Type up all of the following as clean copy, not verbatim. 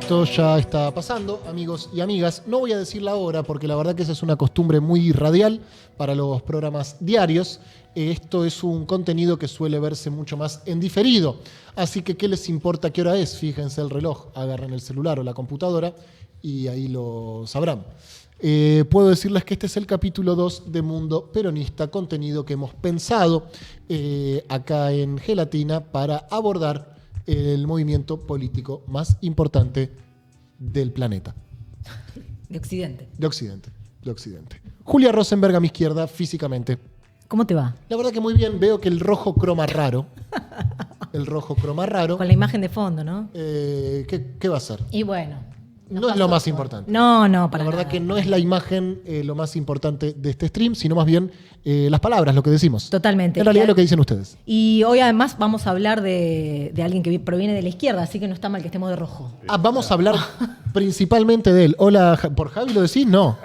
Esto ya está pasando, amigos y amigas. No voy a decir la hora porque la verdad que esa es una costumbre muy radial para los programas diarios. Esto es un contenido que suele verse mucho más en diferido. Así que, ¿qué les importa qué hora es? Fíjense el reloj, agarren el celular o la computadora y ahí lo sabrán. Puedo decirles que este es el capítulo 2 de Mundo Peronista, contenido que hemos pensado acá en Gelatina para abordar el movimiento político más importante del planeta. De Occidente. De Occidente. De Occidente. Julia Rosenberg a mi izquierda, físicamente. ¿Cómo te va? La verdad que muy bien. Veo que el rojo croma raro. El rojo croma raro. Con la imagen de fondo, ¿no? ¿Qué va a ser? Y bueno. No es lo más importante. No, para La verdad nada. que no es la imagen lo más importante de este stream, sino más bien las palabras, lo que decimos. Totalmente. En realidad lo que dicen ustedes. Y hoy además vamos a hablar de alguien que proviene de la izquierda, así que no está mal que estemos de rojo. Vamos a hablar principalmente de él. Hola, ¿por Javi lo decís? No.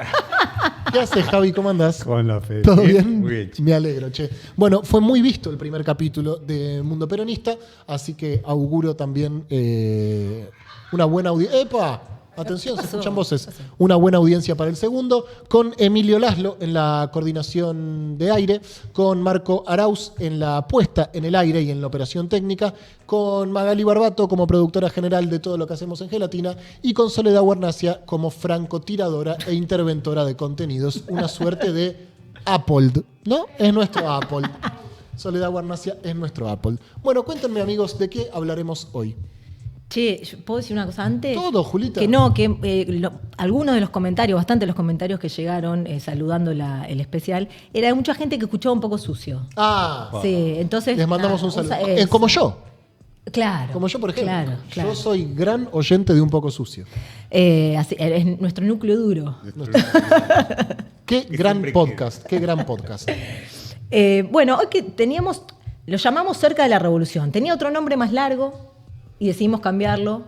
¿Qué haces, Javi? ¿Cómo andás? Con la fe. ¿Todo bien? Muy bien. Me alegro, che. Bueno, fue muy visto el primer capítulo de Mundo Peronista, así que auguro también una buena audiencia. ¡Epa! Atención, se escuchan voces. Una buena audiencia para el segundo, con Emilio Laszlo en la coordinación de aire, con Marco Arauz en la puesta en el aire y en la operación técnica, con Magali Barbato como productora general de todo lo que hacemos en Gelatina y con Soledad Guarnacia como francotiradora e interventora de contenidos. Una suerte de Apple, ¿no? Es nuestro Apple. Soledad Guarnacia es nuestro Apple. Bueno, cuéntenme, amigos, ¿de qué hablaremos hoy? Che, ¿puedo decir una cosa antes? Todo, Julita. Algunos de los comentarios, bastante de los comentarios que llegaron saludando el especial, era de mucha gente que escuchaba un poco sucio. Sí, entonces... Les mandamos un saludo. Como yo. Claro. Como yo, por ejemplo. Claro. Yo soy gran oyente de Un Poco Sucio. Así, es nuestro núcleo duro. Qué gran podcast. Qué gran podcast. Bueno, hoy que teníamos... Lo llamamos Cerca de la Revolución. Tenía otro nombre más largo y decidimos cambiarlo.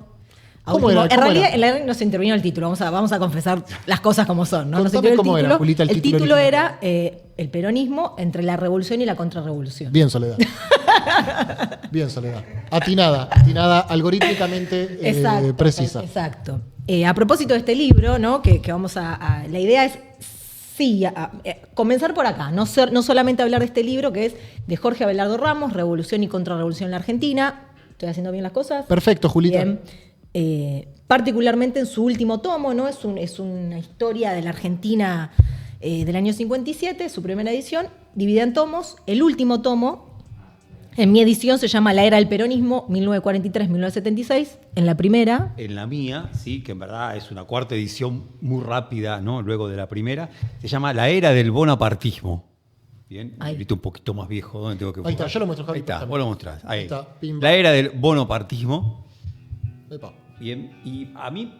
¿Cómo era? En realidad no se intervino el título, vamos a confesar las cosas como son. ¿No? Contame cómo era, Julita, el título título original. era el peronismo entre la revolución y la contrarrevolución. Bien, Soledad. Bien, Soledad. Atinada, algorítmicamente Exacto, precisa. Exacto. A propósito de este libro, ¿no? que vamos la idea es comenzar por acá, no solamente hablar de este libro que es de Jorge Abelardo Ramos, Revolución y Contrarrevolución en la Argentina. ¿Estoy haciendo bien las cosas? Perfecto, Julita. Bien. Particularmente en su último tomo, ¿no? Es una historia de la Argentina del año 57, su primera edición, dividida en tomos. El último tomo, en mi edición, se llama La Era del Peronismo, 1943-1976. En la primera... En la mía, sí, que en verdad es una cuarta edición muy rápida, ¿no? Luego de la primera, se llama La Era del Bonapartismo. Bien, un librito un poquito más viejo, ¿dónde tengo que Ahí está, yo lo muestro, Javi. Ahí está, vos lo mostrás. Ahí está, pimba. La Era del Bonapartismo. Epa. Bien, y a mí,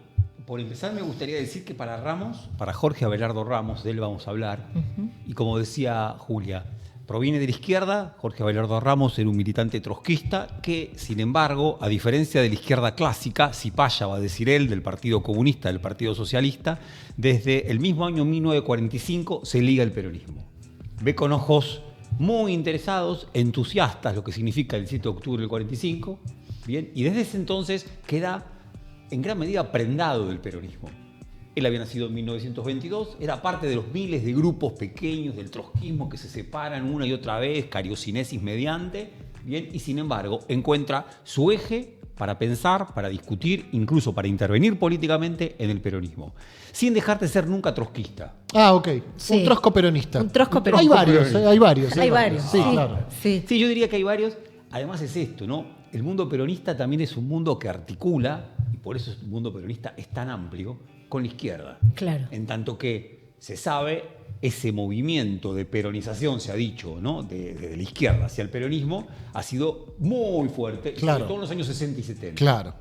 por empezar, me gustaría decir que para Ramos, para Jorge Abelardo Ramos, de él vamos a hablar, y como decía Julia, proviene de la izquierda. Jorge Abelardo Ramos era un militante trotskista que, sin embargo, a diferencia de la izquierda clásica, cipaya, va a decir él, del Partido Comunista, del Partido Socialista, desde el mismo año 1945 se liga al peronismo. Ve con ojos muy interesados, entusiastas, lo que significa el 7 de octubre del 45, bien, y desde ese entonces queda en gran medida prendado del peronismo. Él había nacido en 1922, era parte de los miles de grupos pequeños del trotskismo que se separan una y otra vez, cariocinesis mediante, bien, y sin embargo encuentra su eje para pensar, para discutir, incluso para intervenir políticamente en el peronismo, sin dejar de ser nunca trotskista. Ok. Sí. Un trosco peronista. Un trosco peronista. Hay varios. Hay varios. Sí, claro. Sí. Sí, yo diría que hay varios. Además es esto, ¿no? El mundo peronista también es un mundo que articula, y por eso el mundo peronista es tan amplio, con la izquierda. Claro. En tanto que se sabe, ese movimiento de peronización, se ha dicho, ¿no? Desde la izquierda hacia el peronismo, ha sido muy fuerte, Claro. sobre todo en los años 60 y 70. Claro.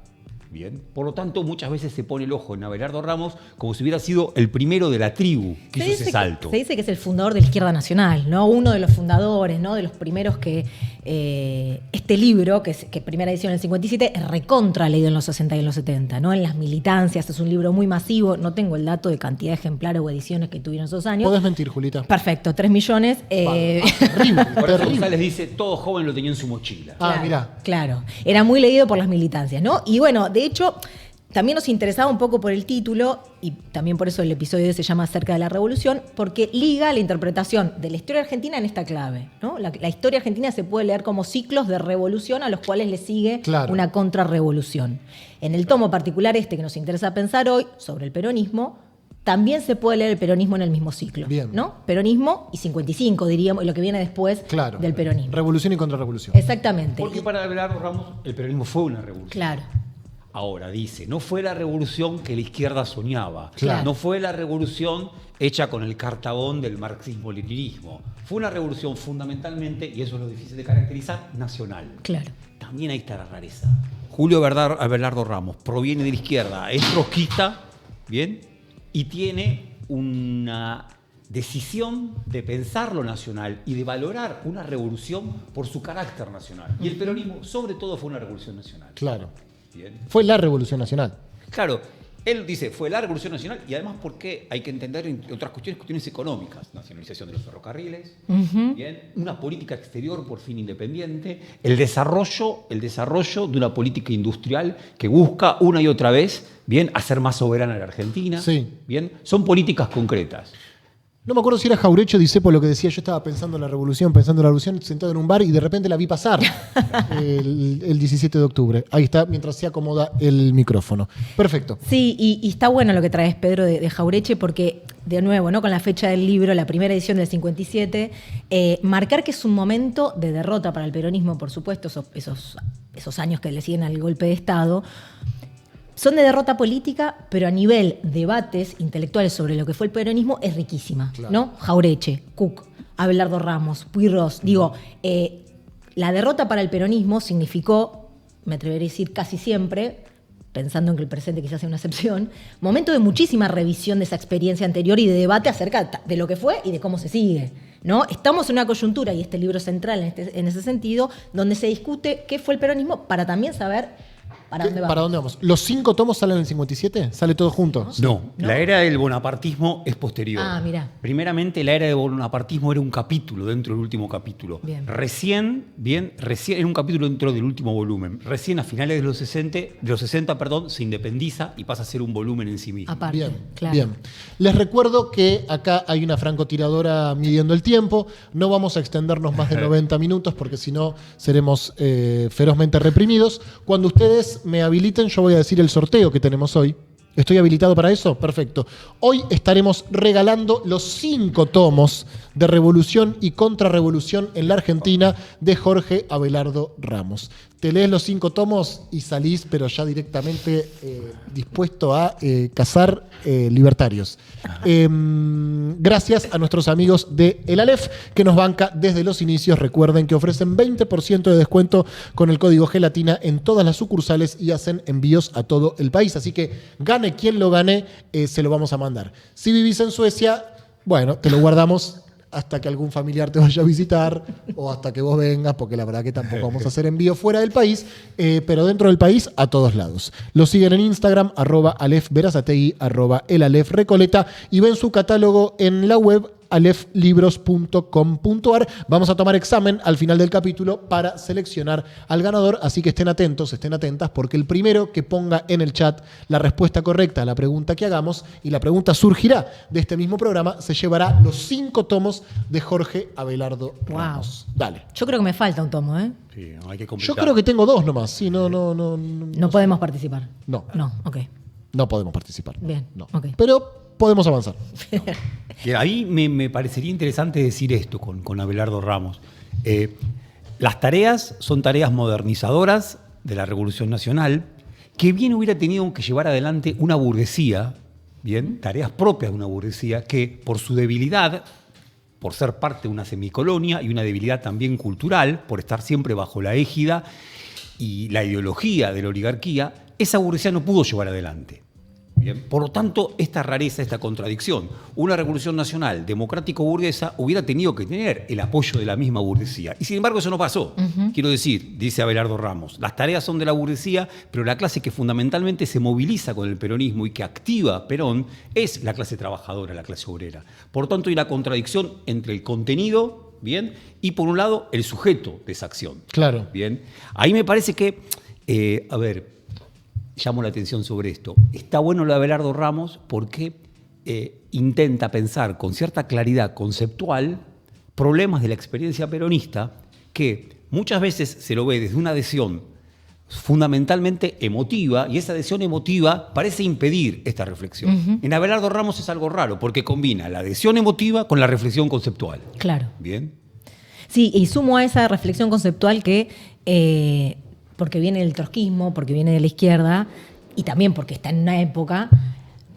Bien. Por lo tanto, muchas veces se pone el ojo en Abelardo Ramos como si hubiera sido el primero de la tribu que hizo ese salto. Se dice que es el fundador de la Izquierda Nacional, ¿no? Uno de los fundadores, ¿no? De los primeros que este libro, que primera edición en el 57, es recontra leído en los 60 y en los 70, ¿no? En las militancias, es un libro muy masivo. No tengo el dato de cantidad de ejemplares o ediciones que tuvieron esos años. Podés mentir, Julita. Perfecto, 3 millones. Terrible, Por eso terrible. González dice, todo joven lo tenía en su mochila. Mirá. Claro, era muy leído por las militancias, ¿no? Y bueno, de hecho, también nos interesaba un poco por el título, y también por eso el episodio se llama Acerca de la Revolución, porque liga la interpretación de la historia argentina en esta clave, ¿no? La historia argentina se puede leer como ciclos de revolución a los cuales le sigue una contrarrevolución. En el tomo particular que nos interesa pensar hoy, sobre el peronismo, también se puede leer el peronismo en el mismo ciclo. Bien. ¿No? Peronismo y 55, diríamos, y lo que viene después del peronismo. Revolución y contrarrevolución. Exactamente. Porque para Abelardo Ramos el peronismo fue una revolución. Claro. Ahora, dice, no fue la revolución que la izquierda soñaba. Claro. No fue la revolución hecha con el cartabón del marxismo-leninismo. Fue una revolución fundamentalmente, y eso es lo difícil de caracterizar, nacional. Claro. También ahí está la rareza. Julio Abelardo Ramos proviene de la izquierda, es trotskista, ¿bien? Y tiene una decisión de pensar lo nacional y de valorar una revolución por su carácter nacional. Y el peronismo, sobre todo, fue una revolución nacional. Claro. Bien. Fue la Revolución Nacional. Claro, él dice, fue la Revolución Nacional y además porque hay que entender entre otras cuestiones económicas, nacionalización de los ferrocarriles, bien, una política exterior por fin independiente, el desarrollo de una política industrial que busca una y otra vez, bien, hacer más soberana a la Argentina. Sí. Bien, son políticas concretas. No me acuerdo si era Jaureche o Dicepo lo que decía. Yo estaba pensando en la revolución, sentado en un bar y de repente la vi pasar el 17 de octubre. Ahí está, mientras se acomoda el micrófono. Perfecto. Sí, y está bueno lo que traes, Pedro, de Jaureche, porque, de nuevo, ¿no? Con la fecha del libro, la primera edición del 57, marcar que es un momento de derrota para el peronismo, por supuesto, esos años que le siguen al golpe de Estado, son de derrota política, pero a nivel debates intelectuales sobre lo que fue el peronismo es riquísima, claro. ¿No? Jaureche, Cook, Abelardo Ramos, Pueyrredón. Digo, la derrota para el peronismo significó, me atrevería a decir casi siempre, pensando en que el presente quizás sea una excepción, momento de muchísima revisión de esa experiencia anterior y de debate acerca de lo que fue y de cómo se sigue, ¿no? Estamos en una coyuntura, y este libro es central en ese sentido, donde se discute qué fue el peronismo para también saber ¿Para dónde vamos? ¿Los 5 tomos salen en el 57? ¿Sale todo junto? No, la era del bonapartismo es posterior. Ah, mirá. Primeramente, la era del bonapartismo era un capítulo dentro del último capítulo. Bien. Recién era un capítulo dentro del último volumen. Recién a finales de los 60, se independiza y pasa a ser un volumen en sí mismo. Aparte, bien, claro. Bien. Les recuerdo que acá hay una francotiradora midiendo el tiempo. No vamos a extendernos más de 90 minutos porque si no seremos ferozmente reprimidos. Cuando ustedes me habiliten, yo voy a decir el sorteo que tenemos hoy. ¿Estoy habilitado para eso? Perfecto. Hoy estaremos regalando los 5 tomos de Revolución y Contrarrevolución en la Argentina de Jorge Abelardo Ramos. Te lees los 5 tomos y salís, pero ya directamente dispuesto a cazar libertarios. Gracias a nuestros amigos de El Aleph, que nos banca desde los inicios. Recuerden que ofrecen 20% de descuento con el código Gelatina en todas las sucursales y hacen envíos a todo el país. Así que gane quien lo gane, se lo vamos a mandar. Si vivís en Suecia, bueno, te lo guardamos hasta que algún familiar te vaya a visitar o hasta que vos vengas, porque la verdad que tampoco vamos a hacer envío fuera del país, pero dentro del país a todos lados. Lo siguen en Instagram, @AlephVerazategui, @ElAlephRecoleta, y ven su catálogo en la web aleflibros.com.ar. Vamos a tomar examen al final del capítulo para seleccionar al ganador, así que estén atentos, estén atentas, porque el primero que ponga en el chat la respuesta correcta a la pregunta que hagamos, y la pregunta surgirá de este mismo programa, se llevará los 5 tomos de Jorge Abelardo Ramos. Dale. Yo creo que me falta un tomo, ¿eh? Sí, hay que completar. Yo creo que tengo 2 nomás. Sí, no podemos participar. No. No, ok. No podemos participar. Bien, no. Ok. Pero podemos avanzar. Y ahí me parecería interesante decir esto con Abelardo Ramos. Las tareas son tareas modernizadoras de la Revolución Nacional, que bien hubiera tenido que llevar adelante una burguesía, bien, tareas propias de una burguesía, que por su debilidad, por ser parte de una semicolonia y una debilidad también cultural, por estar siempre bajo la égida y la ideología de la oligarquía, esa burguesía no pudo llevar adelante. Bien. Por lo tanto, esta rareza, esta contradicción, una revolución nacional democrático-burguesa hubiera tenido que tener el apoyo de la misma burguesía. Y sin embargo eso no pasó. Quiero decir, dice Abelardo Ramos, las tareas son de la burguesía, pero la clase que fundamentalmente se moviliza con el peronismo y que activa Perón es la clase trabajadora, la clase obrera. Por tanto, hay una contradicción entre el contenido, bien, y por un lado el sujeto de esa acción. Claro. Bien. Ahí me parece que, llamo la atención sobre esto. Está bueno lo de Abelardo Ramos porque intenta pensar con cierta claridad conceptual problemas de la experiencia peronista que muchas veces se lo ve desde una adhesión fundamentalmente emotiva, y esa adhesión emotiva parece impedir esta reflexión. En Abelardo Ramos es algo raro, porque combina la adhesión emotiva con la reflexión conceptual. Claro. ¿Bien? Sí, y sumo a esa reflexión conceptual que, porque viene del trotskismo, porque viene de la izquierda, y también porque está en una época,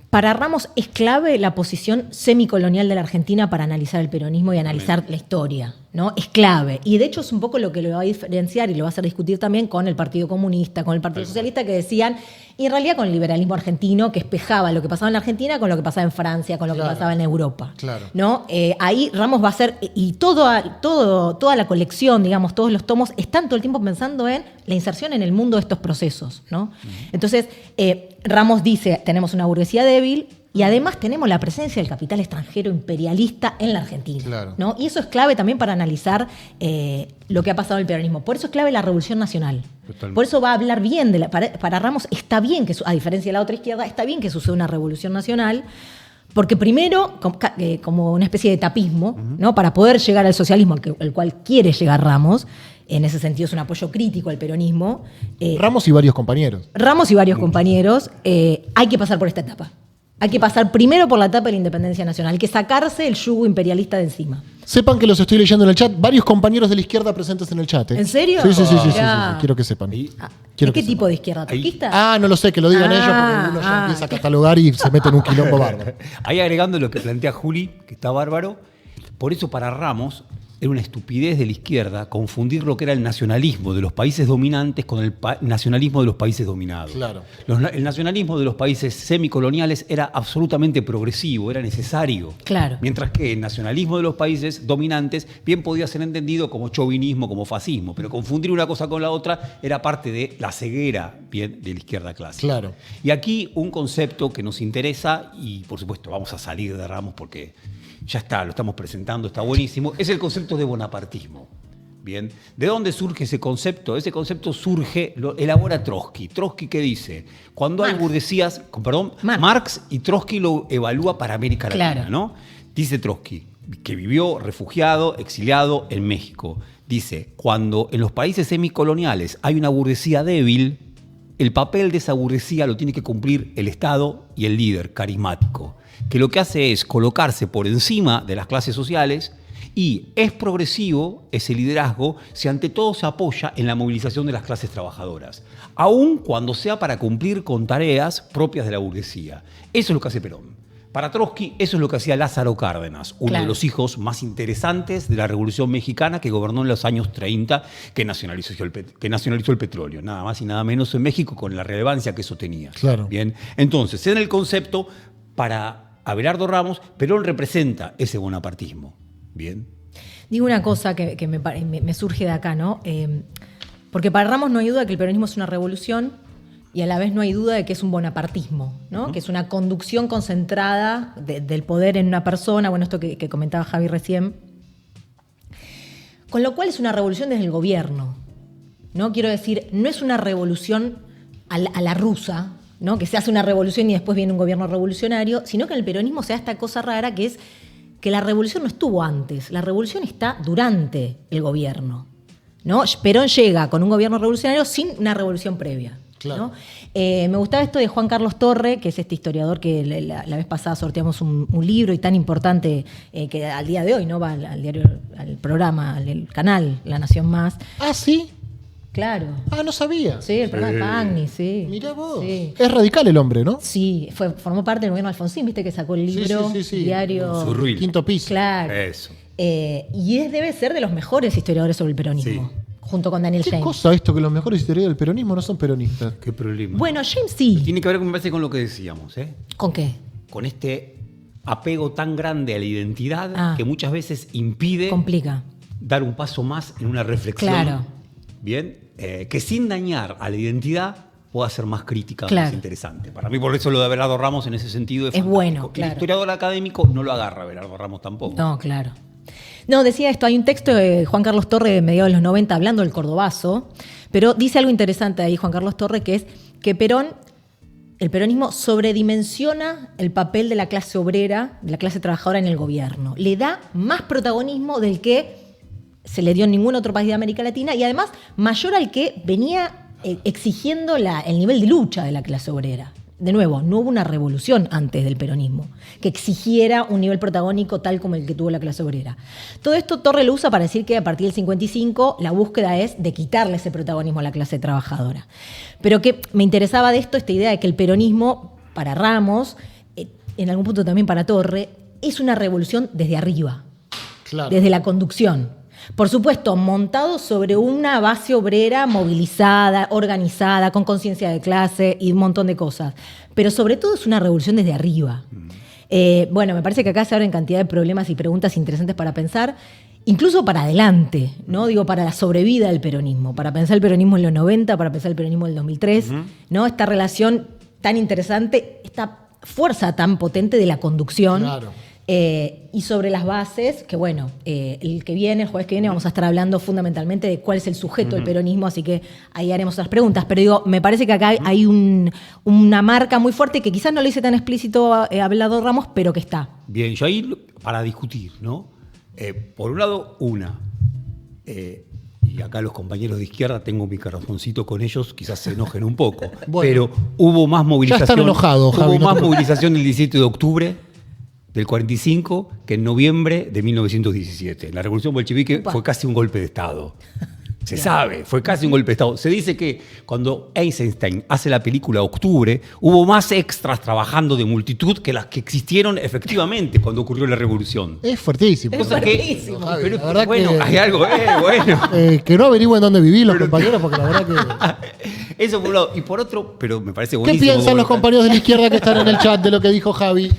para Ramos es clave la posición semicolonial de la Argentina para analizar el peronismo y analizar la historia, ¿no? Es clave. Y de hecho es un poco lo que lo va a diferenciar y lo va a hacer discutir también con el Partido Comunista, con el Partido Socialista, que decían, y en realidad con el liberalismo argentino, que espejaba lo que pasaba en la Argentina con lo que pasaba en Francia, con lo que pasaba en Europa. Claro. ¿No? Ahí Ramos va a ser, y toda la colección, digamos, todos los tomos, están todo el tiempo pensando en la inserción en el mundo de estos procesos, ¿no? Entonces, Ramos dice, tenemos una burguesía débil y además tenemos la presencia del capital extranjero imperialista en la Argentina. Claro. ¿No? Y eso es clave también para analizar lo que ha pasado en el peronismo. Por eso es clave la Revolución Nacional. Totalmente. Por eso va a hablar bien, para Ramos está bien, que a diferencia de la otra izquierda, está bien que suceda una Revolución Nacional, porque primero, como una especie de tapismo, ¿no? Para poder llegar al socialismo al cual quiere llegar Ramos, en ese sentido es un apoyo crítico al peronismo. Ramos y varios compañeros. Ramos y varios compañeros, hay que pasar por esta etapa. Hay que pasar primero por la etapa de la independencia nacional, hay que sacarse el yugo imperialista de encima. Sepan que los estoy leyendo en el chat. Varios compañeros de la izquierda presentes en el chat. ¿En serio? Sí. Mirá. Quiero que sepan. Ahí. ¿De qué tipo de izquierda? ¿Turquista? Ah, no lo sé, que lo digan ellos porque uno ya empieza a catalogar y se mete en un quilombo bárbaro. Ahí agregando lo que plantea Juli, que está bárbaro, por eso para Ramos era una estupidez de la izquierda confundir lo que era el nacionalismo de los países dominantes con el nacionalismo de los países dominados. Claro. El nacionalismo de los países semicoloniales era absolutamente progresivo, era necesario. Claro. Mientras que el nacionalismo de los países dominantes bien podía ser entendido como chauvinismo, como fascismo, pero confundir una cosa con la otra era parte de la ceguera bien de la izquierda clásica. Claro. Y aquí un concepto que nos interesa, y por supuesto vamos a salir de Ramos porque ya está, lo estamos presentando, está buenísimo, es el concepto de bonapartismo. Bien, ¿de dónde surge ese concepto? Ese concepto surge, lo elabora Trotsky. Trotsky, ¿qué dice? Cuando hay burguesías, perdón, Marx y Trotsky lo evalúa para América Latina, Claro. ¿no? Dice Trotsky, que vivió refugiado, exiliado en México. Dice, cuando en los países semicoloniales hay una burguesía débil, el papel de esa burguesía lo tiene que cumplir el Estado y el líder carismático, que lo que hace es colocarse por encima de las clases sociales y es progresivo ese liderazgo si ante todo se apoya en la movilización de las clases trabajadoras, aun cuando sea para cumplir con tareas propias de la burguesía. Eso es lo que hace Perón. Para Trotsky, eso es lo que hacía Lázaro Cárdenas, uno de los hijos más interesantes de la Revolución Mexicana que gobernó en los años 30, que nacionalizó el petróleo, nada más y nada menos en México, con la relevancia que eso tenía. Claro. Bien, entonces, en el concepto, para Abelardo Ramos, Perón representa ese bonapartismo. Bien. Digo una cosa que me surge de acá, ¿no? Porque para Ramos no hay duda de que el peronismo es una revolución y a la vez no hay duda de que es un bonapartismo, ¿no? Que es una conducción concentrada del poder en una persona, bueno, esto que comentaba Javi recién. Con lo cual es una revolución desde el gobierno, ¿no? Quiero decir, no es una revolución a la rusa, ¿no? Que se hace una revolución y después viene un gobierno revolucionario, sino que en el peronismo se da esta cosa rara que es que la revolución no estuvo antes, la revolución está durante el gobierno, ¿no? Perón llega con un gobierno revolucionario sin una revolución previa. Claro. ¿No? Me gustaba esto de Juan Carlos Torre, que es este historiador que la vez pasada sorteamos un libro y tan importante que al día de hoy no va al diario, al programa, al canal La Nación Más. Ah, ¿sí? Claro. Ah, no sabía. Sí, el programa de Pagni, sí. Mirá vos. Sí. Es radical el hombre, ¿no? Sí, formó parte del gobierno de Alfonsín, viste que sacó el libro, Sí. diario. Zurruil. Quinto piso. Claro. Eso. Y debe ser de los mejores historiadores sobre el peronismo, junto con Daniel ¿Qué James. cosa esto que los mejores historiadores del peronismo no son peronistas? Qué problema. Bueno, James sí. Tiene que ver, me parece, con lo que decíamos, ¿eh? ¿Con qué? Con este apego tan grande a la identidad que muchas veces impide Complica. dar un paso más en una reflexión. Claro. Bien, que sin dañar a la identidad pueda ser más crítica, Claro. más interesante. Para mí, por eso lo de Abelardo Ramos en ese sentido es fantástico. bueno, claro. El historiador académico no lo agarra Abelardo Ramos tampoco. No, claro. No, decía esto, hay un texto de Juan Carlos Torre de mediados de los 90 hablando del cordobazo, pero dice algo interesante ahí Juan Carlos Torre, que es que Perón el peronismo sobredimensiona el papel de la clase obrera, de la clase trabajadora en el gobierno. Le da más protagonismo del que se le dio en ningún otro país de América Latina y además mayor al que venía exigiendo el nivel de lucha de la clase obrera. De nuevo, no hubo una revolución antes del peronismo que exigiera un nivel protagónico tal como el que tuvo la clase obrera. Todo esto Torre lo usa para decir que a partir del 55 la búsqueda es de quitarle ese protagonismo a la clase trabajadora. Pero que me interesaba de esto, esta idea de que el peronismo, para Ramos, en algún punto también para Torre, es una revolución desde arriba, Claro. desde la conducción. Por supuesto, montado sobre una base obrera movilizada, organizada, con conciencia de clase y un montón de cosas. Pero sobre todo es una revolución desde arriba. Bueno, me parece que acá se abren cantidad de problemas y preguntas interesantes para pensar, incluso para adelante, ¿no? Digo, para la sobrevida del peronismo, para pensar el peronismo en los 90, para pensar el peronismo en el 2003, ¿no? Esta relación tan interesante, esta fuerza tan potente de la conducción. Claro. Y sobre las bases, que bueno, el jueves que viene vamos a estar hablando fundamentalmente de cuál es el sujeto del peronismo, así que ahí haremos otras preguntas. Pero digo, me parece que acá hay una marca muy fuerte que quizás no lo hice tan explícito a Abelardo Ramos, pero que está. Bien, yo ahí para discutir, ¿no? Por un lado, y acá los compañeros de izquierda, tengo mi corazoncito con ellos, quizás se enojen un poco, Bueno, pero hubo más movilización. ya están enojados, Javi, Hubo no más te- movilización el 17 de octubre del 45 que en noviembre de 1917. La revolución bolchevique Upa. fue casi un golpe de Estado. Se sabe, fue casi un golpe de Estado. Se dice que cuando Eisenstein hace la película Octubre, hubo más extras trabajando de multitud que las que existieron efectivamente cuando ocurrió la revolución. Es fuertísimo. Es Cosa que- fuertísimo. Javi, pero la verdad bueno, que- hay algo, bueno. Que no averigüen dónde vivís los compañeros, porque la verdad que... Eso por un lado. Y por otro, pero me parece ¿Qué buenísimo. piensan los compañeros de la izquierda que están en el chat de lo que dijo Javi?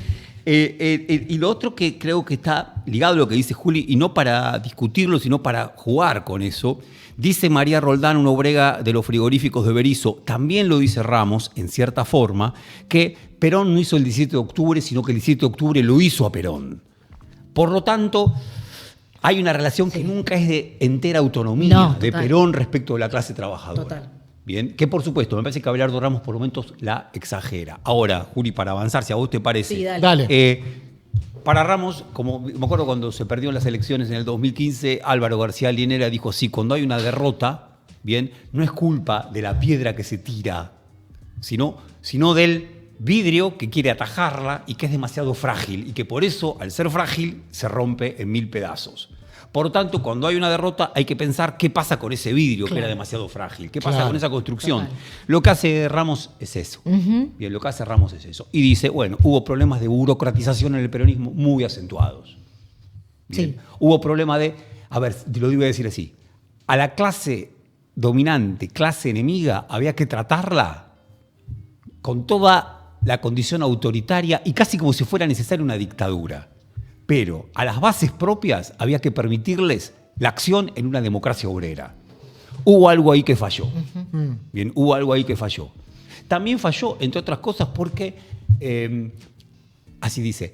Y lo otro que creo que está ligado a lo que dice Juli, y no para discutirlo, sino para jugar con eso, dice María Roldán, una obrera de los frigoríficos de Berisso, también lo dice Ramos, en cierta forma, que Perón no hizo el 17 de octubre, sino que el 17 de octubre lo hizo a Perón. Por lo tanto, hay una relación que nunca es de entera autonomía No, de total. Perón respecto de la clase trabajadora. Total. Bien, que por supuesto, me parece que Abelardo Ramos por momentos la exagera. Ahora, Juli, para avanzar, si a vos te parece. Sí, dale. Dale. Para Ramos, como me acuerdo cuando se perdió en las elecciones en el 2015, Álvaro García Linera dijo, sí, cuando hay una derrota, bien, no es culpa de la piedra que se tira, sino del vidrio que quiere atajarla y que es demasiado frágil y que por eso, al ser frágil, se rompe en 1000 pedazos. Por lo tanto, cuando hay una derrota, hay que pensar qué pasa con ese vidrio que era demasiado frágil, qué pasa Claro. con esa construcción. Total. Lo que hace Ramos es eso. Bien, lo que hace Ramos es eso. Y dice, bueno, hubo problemas de burocratización en el peronismo muy acentuados. Bien. Sí. Hubo problema de, a ver, te lo voy a decir así, a la clase dominante, clase enemiga, había que tratarla con toda la condición autoritaria y casi como si fuera necesaria una dictadura. Pero a las bases propias había que permitirles la acción en una democracia obrera. Hubo algo ahí que falló. Bien, hubo algo ahí que falló. También falló, entre otras cosas, porque, así dice,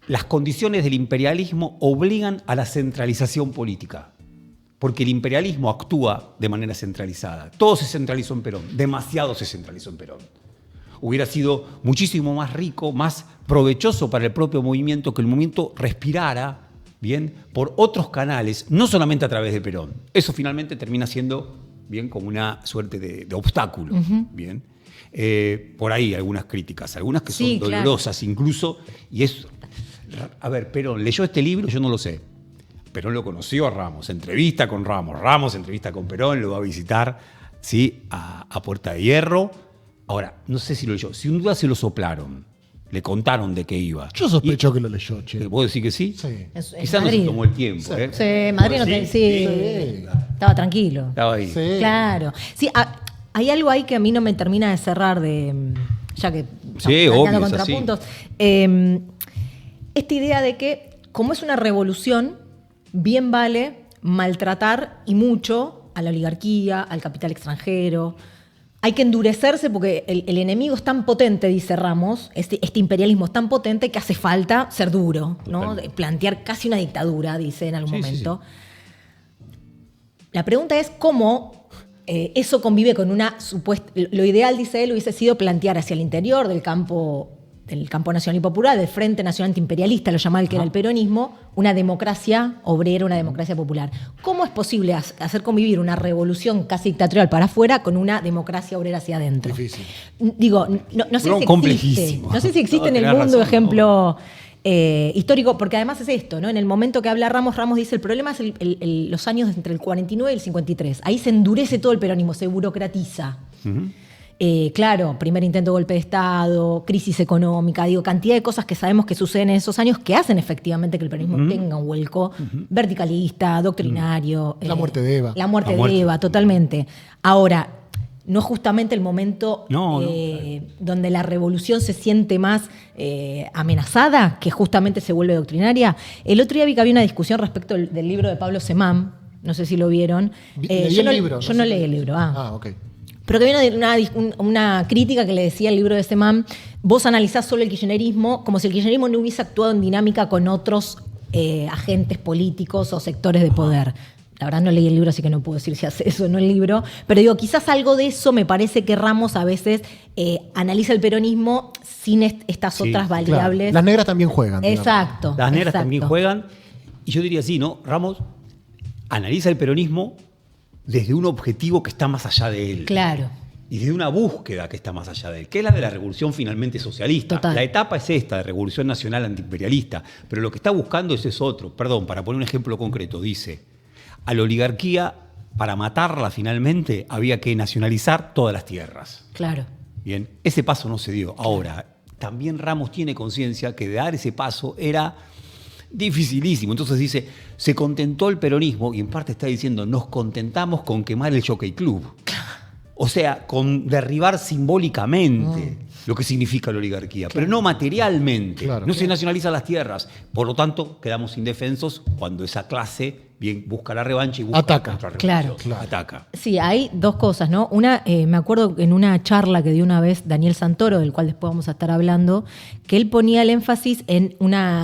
las condiciones del imperialismo obligan a la centralización política. Porque el imperialismo actúa de manera centralizada. Todo se centralizó en Perón, demasiado se centralizó en Perón. Hubiera sido muchísimo más rico, más provechoso para el propio movimiento que el movimiento respirara, bien, por otros canales, no solamente a través de Perón. Eso finalmente termina siendo, bien, como una suerte de obstáculo, bien. Por ahí algunas críticas, algunas que son Sí, claro. dolorosas incluso, y es, a ver, Perón leyó este libro, yo no lo sé. Perón lo conoció a Ramos, entrevista con Ramos, Ramos entrevista con Perón, lo va a visitar, ¿sí?, a Puerta de Hierro. Ahora, no sé si lo leyó, sin duda se lo soplaron, le contaron de qué iba. Yo sospecho que lo leyó, che. ¿Vos decís que sí? Sí. En Quizás no se Madrid. tomó el tiempo. Sí. ¿eh? Sí, Madrid no ¿Sí? te, sí, Sí. estaba tranquilo. Estaba ahí. Sí. Claro. Sí, hay algo ahí que a mí no me termina de cerrar, ya que Sí, estamos obvio, planteando es así. contrapuntos. Esta idea de que, como es una revolución, bien vale maltratar y mucho a la oligarquía, al capital extranjero. Hay que endurecerse porque el enemigo es tan potente, dice Ramos, este imperialismo es tan potente que hace falta ser duro, ¿no? Totalmente. Plantear casi una dictadura, dice en algún Sí, sí, momento. La pregunta es cómo eso convive con una supuesta... Lo ideal, dice él, hubiese sido plantear hacia el interior del campo nacional y popular, del Frente Nacional Antiimperialista, lo llamaba el que era el peronismo, una democracia obrera, una democracia popular. ¿Cómo es posible hacer convivir una revolución casi dictatorial para afuera con una democracia obrera hacia adentro? Difícil. Digo, no sé si existe. No sé si existe en el mundo razón, ejemplo histórico, porque además es esto, ¿no? En el momento que habla Ramos dice, el problema es los años entre el 49 y el 53. Ahí se endurece todo el peronismo, se burocratiza. Claro, primer intento de golpe de Estado, crisis económica, cantidad de cosas que sabemos que suceden en esos años que hacen efectivamente que el peronismo tenga un vuelco verticalista, doctrinario. La muerte de Eva. La muerte de Eva, totalmente. Ahora, no es justamente el momento donde la revolución se siente más amenazada, que justamente se vuelve doctrinaria. El otro día vi que había una discusión respecto del libro de Pablo Semán, no sé si lo vieron. Yo no leí el libro. Ok. Pero que había una crítica que le decía el libro de Semán, vos analizás solo el kirchnerismo como si el kirchnerismo no hubiese actuado en dinámica con otros agentes políticos o sectores de poder. La verdad no leí el libro, así que no puedo decir si hace eso o no el libro. Pero quizás algo de eso me parece que Ramos a veces analiza el peronismo sin estas otras variables. Claro. Las negras también juegan. Exacto. Las negras también juegan. Y yo diría así, ¿no? Ramos analiza el peronismo desde un objetivo que está más allá de él. Claro. Y desde una búsqueda que está más allá de él, que es la de la revolución finalmente socialista. Total. La etapa es esta, de revolución nacional antiimperialista, pero lo que está buscando es otro. Perdón, para poner un ejemplo concreto, dice, a la oligarquía, para matarla finalmente, había que nacionalizar todas las tierras. Claro. Bien, ese paso no se dio. Ahora, también Ramos tiene conciencia que dar ese paso era dificilísimo. Entonces dice, se contentó el peronismo, y en parte está diciendo, nos contentamos con quemar el Jockey Club. O sea, con derribar simbólicamente lo que significa la oligarquía, pero no materialmente. No se nacionalizan las tierras. Por lo tanto, quedamos indefensos cuando esa clase bien busca la revancha y busca Ataca. Claro. Ataca. Sí, hay dos cosas, ¿no? Una, me acuerdo en una charla que dio una vez Daniel Santoro, del cual después vamos a estar hablando, que él ponía el énfasis en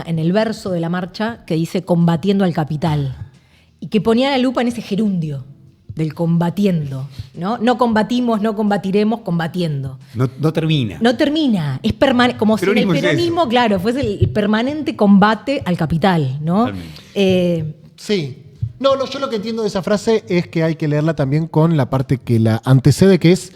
el verso de la marcha que dice combatiendo al capital, y que ponía la lupa en ese gerundio del combatiendo, ¿no? No combatimos, no combatiremos, combatiendo. No termina. No termina, es permanente, como si en el peronismo, claro, fuese el permanente combate al capital, ¿no? Sí. No, yo lo que entiendo de esa frase es que hay que leerla también con la parte que la antecede, que es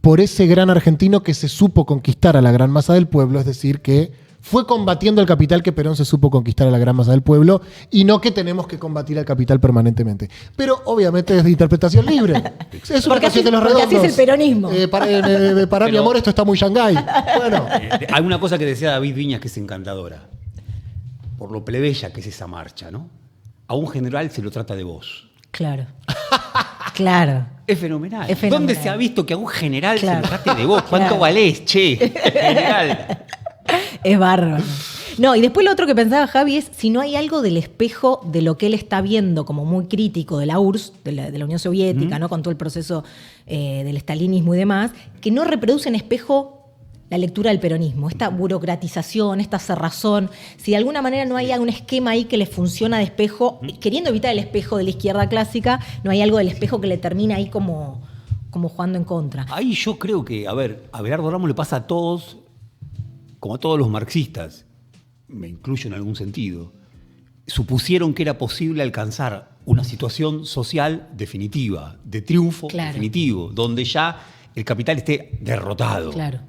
por ese gran argentino que se supo conquistar a la gran masa del pueblo, es decir, que fue combatiendo al capital que Perón se supo conquistar a la gran masa del pueblo, y no que tenemos que combatir al capital permanentemente. Pero obviamente es de interpretación libre. Es una canción de los redondos. Porque así es el peronismo. Para mi amor, esto está muy Shanghái. Bueno. Hay una cosa que decía David Viñas que es encantadora. Por lo plebeya que es esa marcha, ¿no? A un general se lo trata de vos. Claro. Claro. Es fenomenal. Es fenomenal. ¿Dónde se ha visto que a un general se lo trate de vos? ¿Cuánto valés, che? General. Es bárbaro. No, y después lo otro que pensaba Javi es si no hay algo del espejo de lo que él está viendo como muy crítico de la URSS, de la Unión Soviética, ¿no? Con todo el proceso del estalinismo y demás, que no reproduce en espejo la lectura del peronismo, esta burocratización, esta cerrazón. Si de alguna manera no hay un esquema ahí que le funciona de espejo, queriendo evitar el espejo de la izquierda clásica, no hay algo del espejo que le termina ahí como jugando en contra. Ahí yo creo que, a Abelardo Ramos le pasa a todos, como a todos los marxistas, me incluyo en algún sentido, supusieron que era posible alcanzar una situación social definitiva, de triunfo definitivo, donde ya el capital esté derrotado. Claro.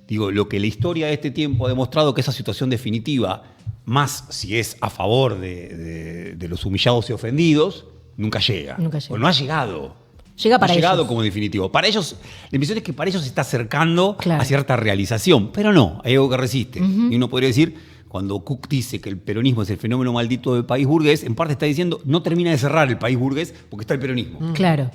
Digo, lo que la historia de este tiempo ha demostrado que esa situación definitiva, más si es a favor de los humillados y ofendidos, nunca llega. O no ha llegado. Llega para ellos. No ha llegado como definitivo. Para ellos, la impresión es que para ellos se está acercando a cierta realización, pero no, hay algo que resiste. Y uno podría decir, cuando Cook dice que el peronismo es el fenómeno maldito del país burgués, en parte está diciendo, no termina de cerrar el país burgués porque está el peronismo. Claro.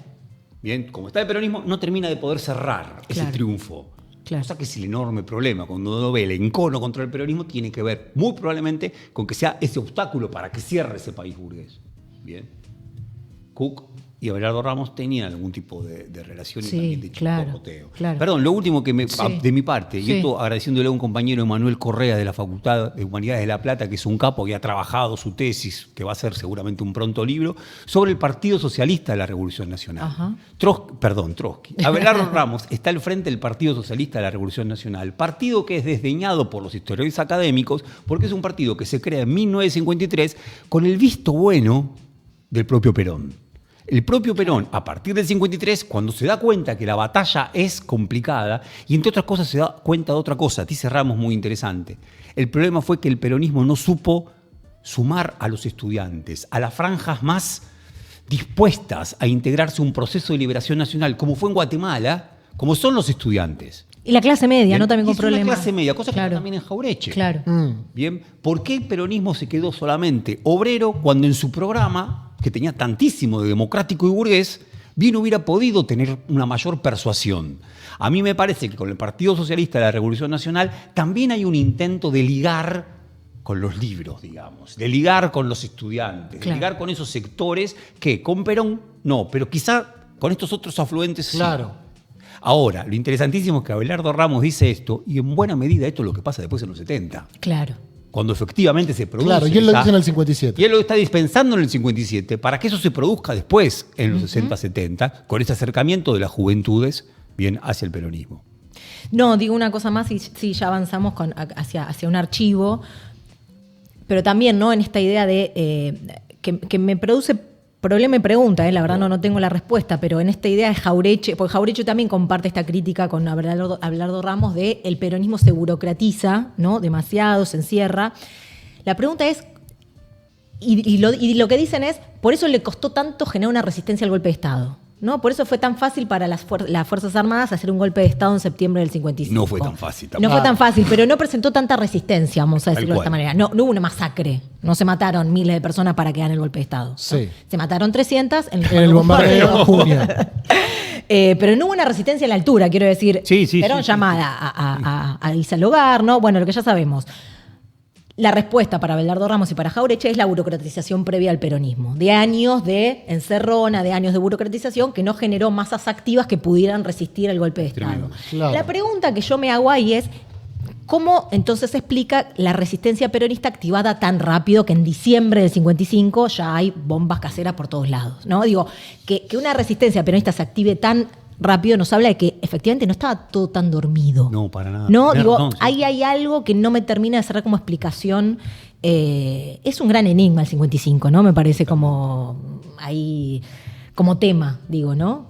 Bien, como está el peronismo, no termina de poder cerrar ese triunfo. Claro. O sea que es el enorme problema. Cuando uno ve el encono contra el peronismo, tiene que ver muy probablemente con que sea ese obstáculo para que cierre ese país burgués. Bien. Cook y Abelardo Ramos tenían algún tipo de relación y Sí, también de claro, chicoteo. claro. Perdón, lo último que Sí. de mi parte, Sí. y esto agradeciéndole a un compañero, Emanuel Correa, de la Facultad de Humanidades de La Plata, que es un capo que ha trabajado su tesis, que va a ser seguramente un pronto libro, sobre el Partido Socialista de la Revolución Nacional. Ajá. Trotsky. Abelardo Ramos está al frente del Partido Socialista de la Revolución Nacional, partido que es desdeñado por los historiadores académicos porque es un partido que se crea en 1953 con el visto bueno del propio Perón. El propio Perón, a partir del 53, cuando se da cuenta que la batalla es complicada, y entre otras cosas se da cuenta de otra cosa, dice Ramos muy interesante. El problema fue que el peronismo no supo sumar a los estudiantes, a las franjas más dispuestas a integrarse a un proceso de liberación nacional, como fue en Guatemala, como son los estudiantes. Y la clase media, Bien, ¿no? También con hizo una problemas. clase media, cosa Claro. que también en Jaureche. Claro. Bien, ¿por qué el peronismo se quedó solamente obrero cuando en su programa, que tenía tantísimo de democrático y burgués, bien hubiera podido tener una mayor persuasión? A mí me parece que con el Partido Socialista de la Revolución Nacional también hay un intento de ligar con los libros, digamos, de ligar con los estudiantes, Claro. de ligar con esos sectores que con Perón no, pero quizá con estos otros afluentes sí. Claro. Ahora, lo interesantísimo es que Abelardo Ramos dice esto, y en buena medida esto es lo que pasa después en los 70, Claro. cuando efectivamente se produce. Claro, y él lo esa- dice en el 57. Y él lo está dispensando en el 57 para que eso se produzca después, en los 60-70, con ese acercamiento de las juventudes bien hacia el peronismo. No, digo una cosa más y sí, ya avanzamos hacia un archivo, pero también, ¿no? En esta idea de que me produce problema y pregunta, la verdad no tengo la respuesta, pero en esta idea de Jaureche, porque Jaureche también comparte esta crítica con Abelardo Ramos de el peronismo se burocratiza, ¿no? Demasiado, se encierra. La pregunta es, y lo que dicen es, por eso le costó tanto generar una resistencia al golpe de Estado, ¿no? Por eso fue tan fácil para las Fuerzas Armadas hacer un golpe de Estado en septiembre del 55. No fue tan fácil No tampoco. fue tan fácil, pero no presentó tanta resistencia, vamos a Tal decirlo de esta cual. manera. No hubo una masacre. No se mataron miles de personas para que hagan el golpe de Estado, ¿no? Sí. Se mataron 300 en En el bombardeo de junio. pero no hubo una resistencia a la altura, quiero decir. Sí, sí, Perón sí, llamada a dialogar, ¿no? Bueno, lo que ya sabemos. La respuesta para Abelardo Ramos y para Jaureche es la burocratización previa al peronismo. De años de encerrona, de años de burocratización que no generó masas activas que pudieran resistir el golpe de Estado. Tremendo. Claro. La pregunta que yo me hago ahí es, ¿cómo entonces se explica la resistencia peronista activada tan rápido que en diciembre del 55 ya hay bombas caseras por todos lados? ¿No? Digo, que una resistencia peronista se active tan rápido nos habla de que efectivamente no estaba todo tan dormido. No, para nada. No, Tenés digo, razón, sí. ahí hay algo que no me termina de cerrar como explicación. Es un gran enigma el 55, ¿no? Me parece como ahí, como tema, digo, ¿no?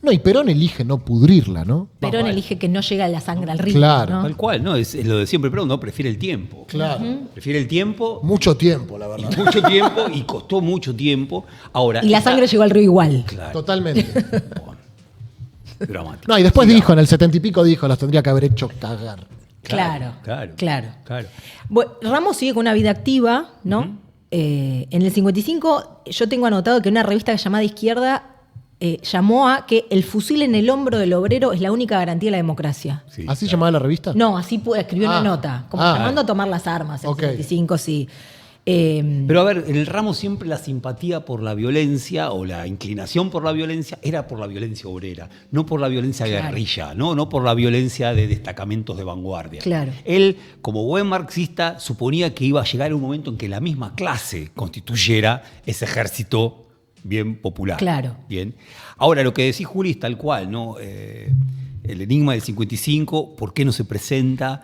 No, y Perón elige no pudrirla, ¿no? Perón Vamos, elige que no llegue la sangre al río. Claro. ¿no? Tal cual, ¿no? Es lo de siempre, pero no, prefiere el tiempo. Claro. Prefiere el tiempo, Mucho tiempo, la y verdad. mucho tiempo, y costó mucho tiempo. Ahora, Y la esa- sangre llegó al río igual. Claro. Totalmente. Bueno, dramático. No, y después Sigamos. dijo, en el 70 y pico dijo, las tendría que haber hecho cagar. Claro. Bueno, Ramos sigue con una vida activa, ¿no? En el 55 yo tengo anotado que una revista llamada Izquierda llamó a que el fusil en el hombro del obrero es la única garantía de la democracia. Sí, ¿Así claro. llamaba la revista? No, así escribió una Ah. nota, como Ah. llamando a tomar las armas en Ok. el 55, sí. Pero a ver, en el Ramos siempre la simpatía por la violencia o la inclinación por la violencia era por la violencia obrera, no por la violencia Claro. guerrilla, no por la violencia de destacamentos de vanguardia. Claro. Él, como buen marxista, suponía que iba a llegar un momento en que la misma clase constituyera ese ejército bien popular. Claro. Bien. Ahora, lo que decís, Juli, es tal cual, ¿no? El enigma del 55, ¿por qué no se presenta?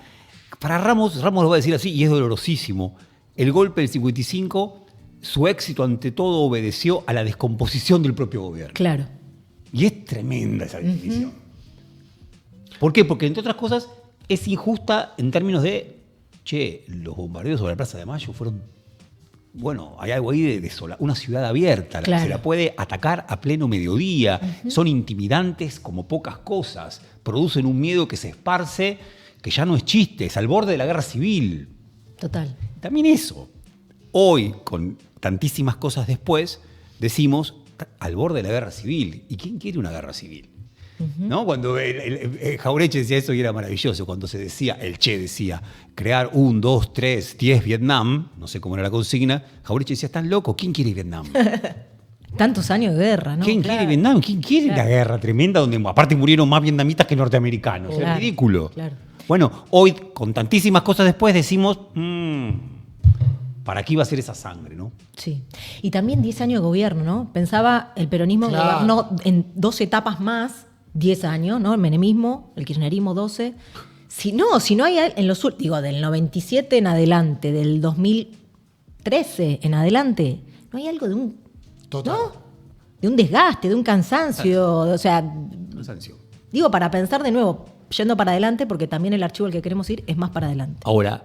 Para Ramos lo va a decir así y es dolorosísimo. El golpe del 55, su éxito ante todo obedeció a la descomposición del propio gobierno. Claro. Y es tremenda esa definición. ¿Por qué? Porque, entre otras cosas, es injusta en términos de, los bombardeos sobre la Plaza de Mayo fueron, bueno, hay algo ahí de una ciudad abierta, Claro. se la puede atacar a pleno mediodía, son intimidantes como pocas cosas, producen un miedo que se esparce, que ya no es chiste, es al borde de la guerra civil. Total. También eso. Hoy, con tantísimas cosas después, decimos al borde de la guerra civil. ¿Y quién quiere una guerra civil? ¿No? Cuando Jaureche decía eso y era maravilloso, cuando se decía, el Che decía, crear 1, 2, 3, 10 Vietnam, no sé cómo era la consigna, Jaureche decía, ¿están locos? ¿Quién quiere Vietnam? Tantos años de guerra, ¿no? ¿Quién quiere Vietnam? ¿Quién quiere la guerra tremenda donde aparte murieron más vietnamitas que norteamericanos? Claro, Es ridículo. claro. Bueno, hoy, con tantísimas cosas después, decimos, ¿para qué iba a ser esa sangre, no? Sí. Y también 10 años de gobierno, ¿no? Pensaba, el peronismo Claro. gobernó en 2 etapas más, 10 años, ¿no? El menemismo, el kirchnerismo 12. Si no hay en los digo, del 97 en adelante, del 2013 en adelante, no hay algo de un Total. ¿no? De un desgaste, de un cansancio, o sea, Cansancio. digo, para pensar de nuevo, yendo para adelante, porque también el archivo al que queremos ir es más para adelante. Ahora,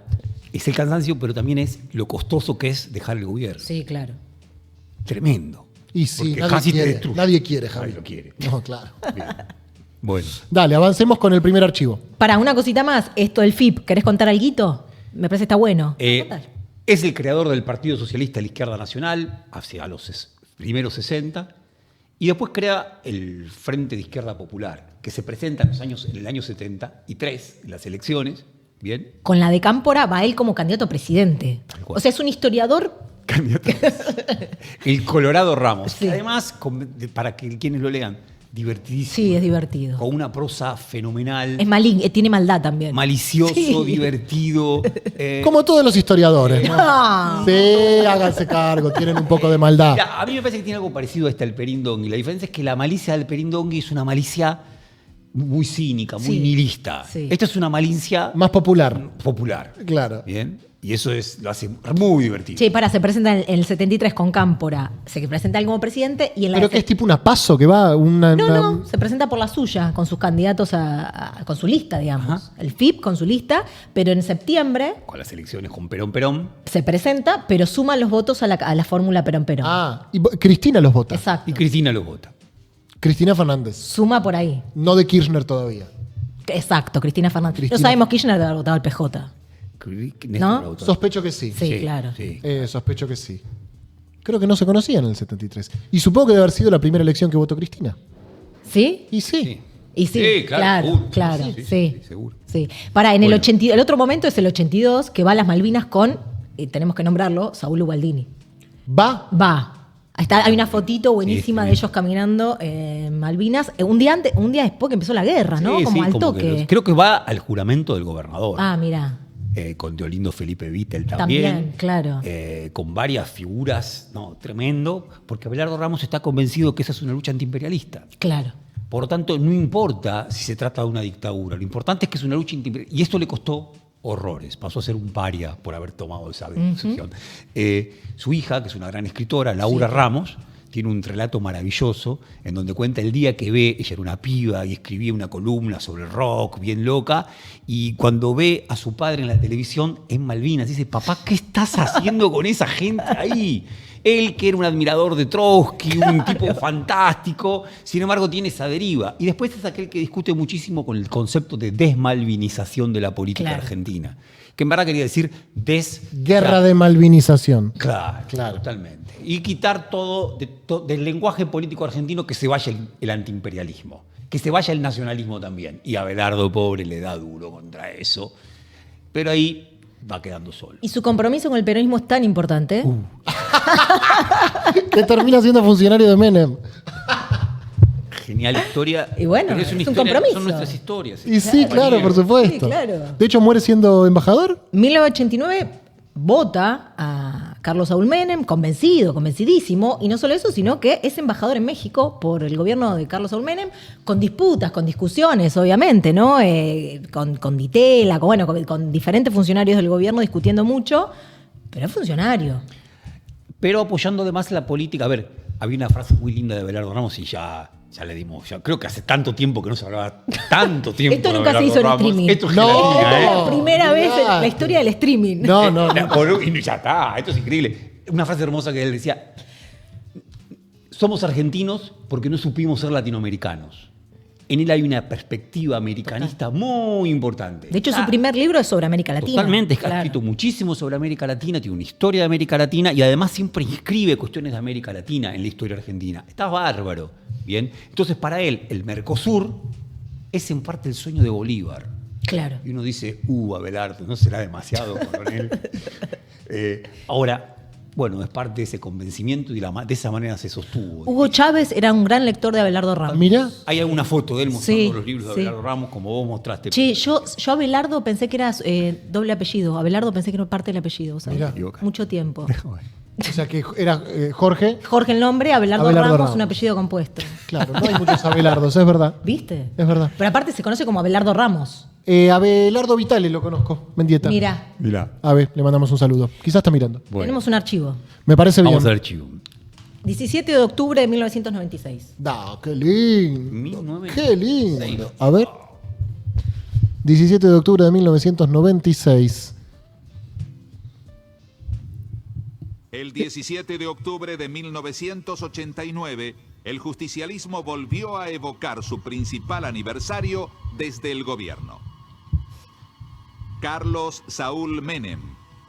es el cansancio, pero también es lo costoso que es dejar el gobierno. Sí, claro. Tremendo. Y sí, Porque casi te nadie destruye. quiere, Javi. Nadie lo quiere. No, claro. Bien. Bueno. Dale, avancemos con el primer archivo. Para una cosita más, esto del FIP, ¿querés contar alguito? Me parece que está bueno. Contar. Es el creador del Partido Socialista de la Izquierda Nacional, hacia los primeros 60, y después crea el Frente de Izquierda Popular, que se presenta en el año 73, en las elecciones, ¿bien? Con la de Cámpora va él como candidato a presidente. Tal cual. O sea, es un historiador. Candidato. El Colorado Ramos. Sí. Además, para que quienes lo lean, divertidísimo. Sí, es divertido. Con una prosa fenomenal. Es maligno, tiene maldad también. Malicioso, Sí. divertido. Como todos los historiadores, ¿no? No. Sí, háganse cargo, tienen un poco de maldad. Mira, a mí me parece que tiene algo parecido a este Alperindongui. La diferencia es que la malicia del Alperindongui es una malicia muy cínica, muy Sí, nihilista. sí. Esta es una malicia Más popular. popular. Claro. Bien. Y eso lo hace muy divertido. Che, se presenta en el 73 con Cámpora. Se presenta él como presidente y en la Pero que es tipo una paso que va No, se presenta por la suya, con sus candidatos con su lista, digamos. Ajá. El FIP con su lista, pero en septiembre Con las elecciones con Perón. se presenta, pero suma los votos a la fórmula Perón-Perón. Ah, y Cristina los vota. Exacto. Y Cristina lo vota. Cristina Fernández. Suma por ahí. No de Kirchner todavía. Exacto, Cristina Fernández. Cristina. No sabemos Kirchner de haber votado al PJ. Néstor ¿No? lo votó. Sospecho que sí. Sí, claro. Sí. Sospecho que sí. Creo que no se conocían en el 73. Y supongo que debe haber sido la primera elección que votó Cristina. ¿Sí? Y sí. Sí. Y sí, Sí, claro, claro, seguro. sí. Seguro. Sí. Para, en Bueno. el otro momento es el 82, que va a las Malvinas con, y tenemos que nombrarlo, Saúl Ubaldini. Va. Hay una fotito buenísima Sí, de ellos caminando en Malvinas. Un día después que empezó la guerra, ¿no? Sí, como sí, al como que toque. creo que va al juramento del gobernador. Ah, mira. Con Teolindo Felipe Vittel también. También, claro. Con varias figuras, no, tremendo, porque Abelardo Ramos está convencido que esa es una lucha antiimperialista. Claro. Por lo tanto, no importa si se trata de una dictadura, lo importante es que es una lucha antiimperialista. Y esto le costó horrores, pasó a ser un paria por haber tomado esa decisión. Su hija, que es una gran escritora, Laura Ramos, tiene un relato maravilloso en donde cuenta el día que ve, ella era una piba y escribía una columna sobre el rock, bien loca, y cuando ve a su padre en la televisión en Malvinas, dice, papá, ¿qué estás haciendo con esa gente ahí? Él, que era un admirador de Trotsky, un tipo fantástico, sin embargo tiene esa deriva. Y después es aquel que discute muchísimo con el concepto de desmalvinización de la política Claro. argentina, que en verdad quería decir Guerra de malvinización. Claro, Claro. totalmente. Y quitar todo del lenguaje político argentino, que se vaya el antiimperialismo, que se vaya el nacionalismo también. Y Abelardo, pobre, le da duro contra eso. Pero ahí va quedando solo. Y su compromiso con el peronismo es tan importante. Que termina siendo funcionario de Menem. Genial historia. Y bueno, pero es un historia, compromiso. son nuestras historias. Y sí, claro, por supuesto. Sí, claro. De hecho, muere siendo embajador. 1989 vota a Carlos Saúl Menem, convencidísimo, y no solo eso, sino que es embajador en México por el gobierno de Carlos Saúl Menem, con disputas, con discusiones, obviamente, ¿no? Con Ditela, con diferentes funcionarios del gobierno discutiendo mucho, pero es funcionario. Pero apoyando además la política. A ver, había una frase muy linda de Abelardo Ramos y ya le dimos. Creo que hace tanto tiempo que no se hablaba tanto tiempo. Esto de nunca se Abelardo hizo en Ramos. streaming. Esto es No. gelatina, Esta es la Oh, primera vez en la olvidate. historia del streaming. No. Y ya está, esto es increíble. Una frase hermosa que él decía: somos argentinos porque no supimos ser latinoamericanos. En él hay una perspectiva americanista muy importante. De hecho, su primer libro es sobre América Latina. Totalmente, ha Claro. escrito muchísimo sobre América Latina, tiene una historia de América Latina y además siempre inscribe cuestiones de América Latina en la historia argentina. Está bárbaro, ¿bien? Entonces, para él, el Mercosur es en parte el sueño de Bolívar. Claro. Y uno dice, Abelardo, ¿no será demasiado, coronel? Ahora, bueno, es parte de ese convencimiento y de esa manera se sostuvo. Hugo Chávez era un gran lector de Abelardo Ramos. Mira, Hay alguna foto de él mostrando Sí, los libros de sí. Abelardo Ramos, como vos mostraste. Che, yo Abelardo pensé que era doble apellido. Abelardo pensé que era parte del apellido. ¿Sabes? Mirá. Mucho tiempo. o sea que era Jorge. Jorge el nombre, Abelardo Ramos, un apellido compuesto. Claro, no hay muchos Abelardos, es verdad. ¿Viste? Es verdad. Pero aparte se conoce como Abelardo Ramos. Abelardo Vitale lo conozco, Mendieta. Mirá, Mirá. A ver, le mandamos un saludo. Quizás está mirando. Bueno, tenemos un archivo. Me parece bien. vamos al archivo. 17 de octubre de 1996. Da, qué lindo. 1996. Qué lindo. A ver. 17 de octubre de 1996. El 17 de octubre de 1989, el justicialismo volvió a evocar su principal aniversario desde el gobierno. Carlos Saúl Menem,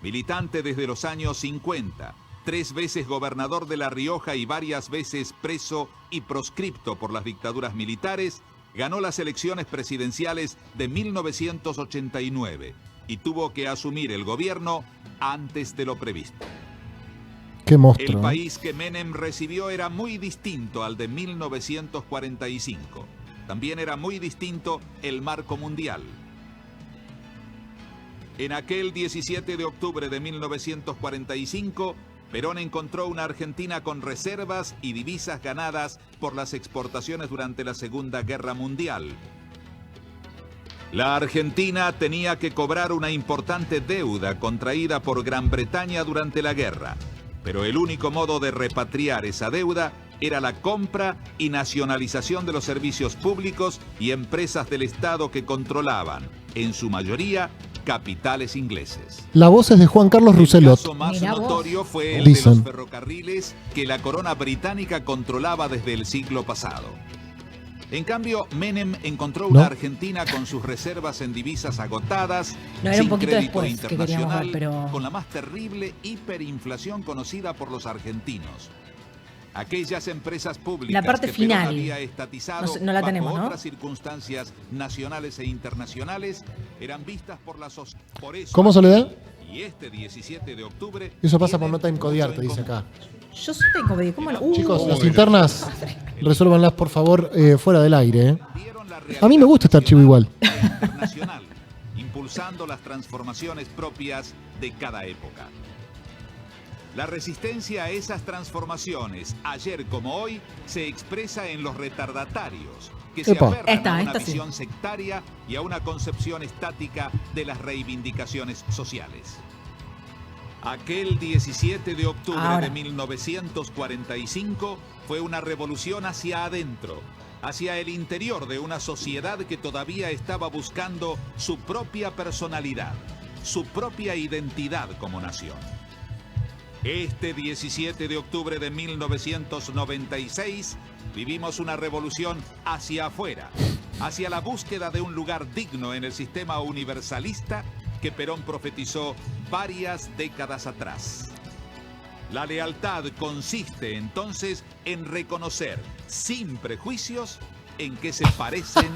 militante desde los años 50, 3 veces gobernador de La Rioja y varias veces preso y proscripto por las dictaduras militares, ganó las elecciones presidenciales de 1989 y tuvo que asumir el gobierno antes de lo previsto. Qué El monstruo. país que Menem recibió era muy distinto al de 1945. También era muy distinto el marco mundial. En aquel 17 de octubre de 1945, Perón encontró una Argentina con reservas y divisas ganadas por las exportaciones durante la Segunda Guerra Mundial. La Argentina tenía que cobrar una importante deuda contraída por Gran Bretaña durante la guerra, pero el único modo de repatriar esa deuda era la compra y nacionalización de los servicios públicos y empresas del Estado que controlaban, en su mayoría, capitales ingleses. La voz es de Juan Carlos El Rousselot. caso más Mirá vos. notorio fue el de Dicen. los ferrocarriles que la corona británica controlaba desde el siglo pasado. En cambio, Menem encontró una ¿No? Argentina con sus reservas en divisas agotadas, No, era un sin poquito crédito después que queríamos internacional, ver, pero- con la más terrible hiperinflación conocida por los argentinos. Aquellas empresas públicas La parte que Perón final. había estatizado No la bajo tenemos, ¿no? otras circunstancias nacionales e internacionales eran vistas por la sociedad. Por eso, ¿Cómo, Soledad? y este 17 de octubre Eso pasa por tienen no time mucho codearte, en dice común. acá. Yo soy de ¿cómo no? Chicos, las internas, resuélvanlas por favor fuera del aire. Vieron la A mí me gusta este archivo igual. realidad internacional, impulsando las transformaciones propias de cada época. La resistencia a esas transformaciones, ayer como hoy, se expresa en los retardatarios, que se Epa. aferran a una Esta sí. visión sectaria y a una concepción estática de las reivindicaciones sociales. Aquel 17 de octubre Ahora. de 1945 fue una revolución hacia adentro, hacia el interior de una sociedad que todavía estaba buscando su propia personalidad, su propia identidad como nación. Este 17 de octubre de 1996 vivimos una revolución hacia afuera, hacia la búsqueda de un lugar digno en el sistema universalista que Perón profetizó varias décadas atrás. La lealtad consiste entonces en reconocer sin prejuicios en qué se parecen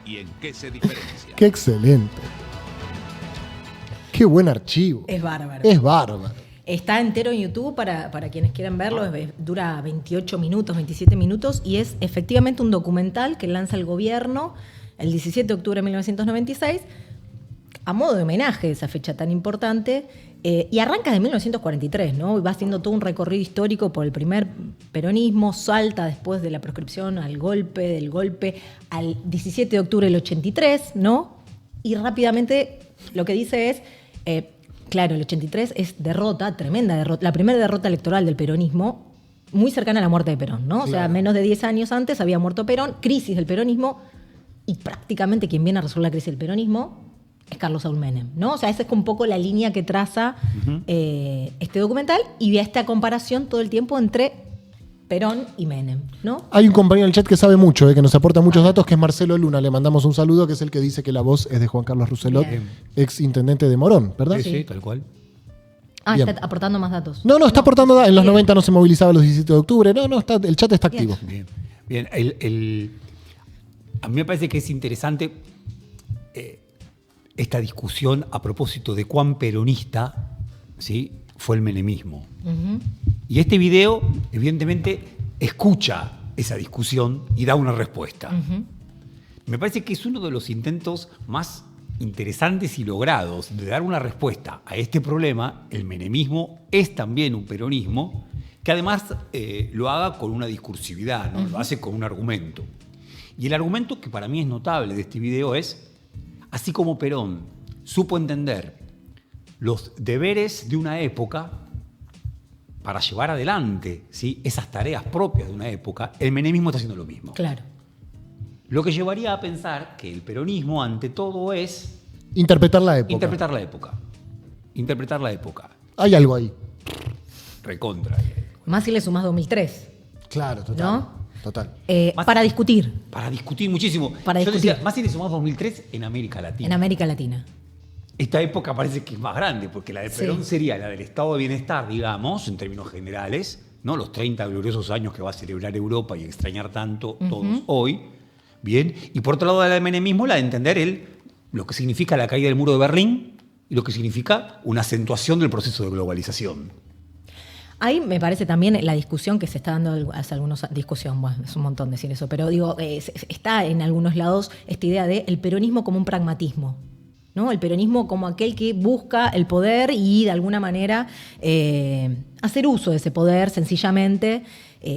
y en qué se diferencian. Qué excelente. Qué buen archivo. Es bárbaro. Es bárbaro. Está entero en YouTube para quienes quieran verlo. Dura 28 minutos, 27 minutos y es efectivamente un documental que lanza el gobierno el 17 de octubre de 1996 a modo de homenaje a esa fecha tan importante. Y arranca de 1943, ¿no? Y va haciendo todo un recorrido histórico por el primer peronismo, salta después de la proscripción al golpe, del golpe al 17 de octubre del 83, ¿no? Y rápidamente lo que dice es, claro, el 83 es derrota, tremenda derrota, la primera derrota electoral del peronismo, muy cercana a la muerte de Perón, ¿no? O sea, menos de 10 años antes había muerto Perón, crisis del peronismo, y prácticamente quien viene a resolver la crisis del peronismo es Carlos Saúl Menem, ¿no? O sea, esa es un poco la línea que traza este documental y ve esta comparación todo el tiempo entre Perón y Menem, ¿no? Hay un compañero en el chat que sabe mucho, que nos aporta muchos datos, que es Marcelo Luna. Le mandamos un saludo, que es el que dice que la voz es de Juan Carlos Rousselot, Bien. ex intendente de Morón, ¿verdad? Sí, tal cual. Ah, Bien. está aportando más datos. No, está aportando. En los Bien. 90 no se movilizaba los 17 de octubre. No, el chat está Bien. activo. Bien, bien. A mí me parece que es interesante esta discusión a propósito de cuán peronista, ¿sí? fue el menemismo. Y este video, evidentemente, escucha esa discusión y da una respuesta. Me parece que es uno de los intentos más interesantes y logrados de dar una respuesta a este problema. El menemismo es también un peronismo que además lo haga con una discursividad, ¿no? Lo hace con un argumento. Y el argumento que para mí es notable de este video es, así como Perón supo entender los deberes de una época para llevar adelante, ¿sí?, esas tareas propias de una época, el menemismo está haciendo lo mismo. Claro. Lo que llevaría a pensar que el peronismo, ante todo, es Interpretar la época. interpretar la época. Interpretar la época. Hay algo ahí. Recontra. Más si le sumás 2003, Claro, total. ¿no? Total. Para discutir Para discutir muchísimo. Para Yo discutir. decía, más si le sumamos 2003 en América Latina. en América Latina. Esta época parece que es más grande, porque la de Perón Sí. sería la del estado de bienestar, digamos, en términos generales, ¿no? Los 30 gloriosos años que va a celebrar Europa y extrañar tanto todos hoy. Bien. Y por otro lado, la del menemismo, la de entender lo que significa la caída del muro de Berlín y lo que significa una acentuación del proceso de globalización. Ahí me parece también la discusión que se está dando hace algunos discusión, bueno, es un montón decir eso, pero digo, está en algunos lados esta idea de el peronismo como un pragmatismo, ¿no? El peronismo como aquel que busca el poder y de alguna manera hacer uso de ese poder sencillamente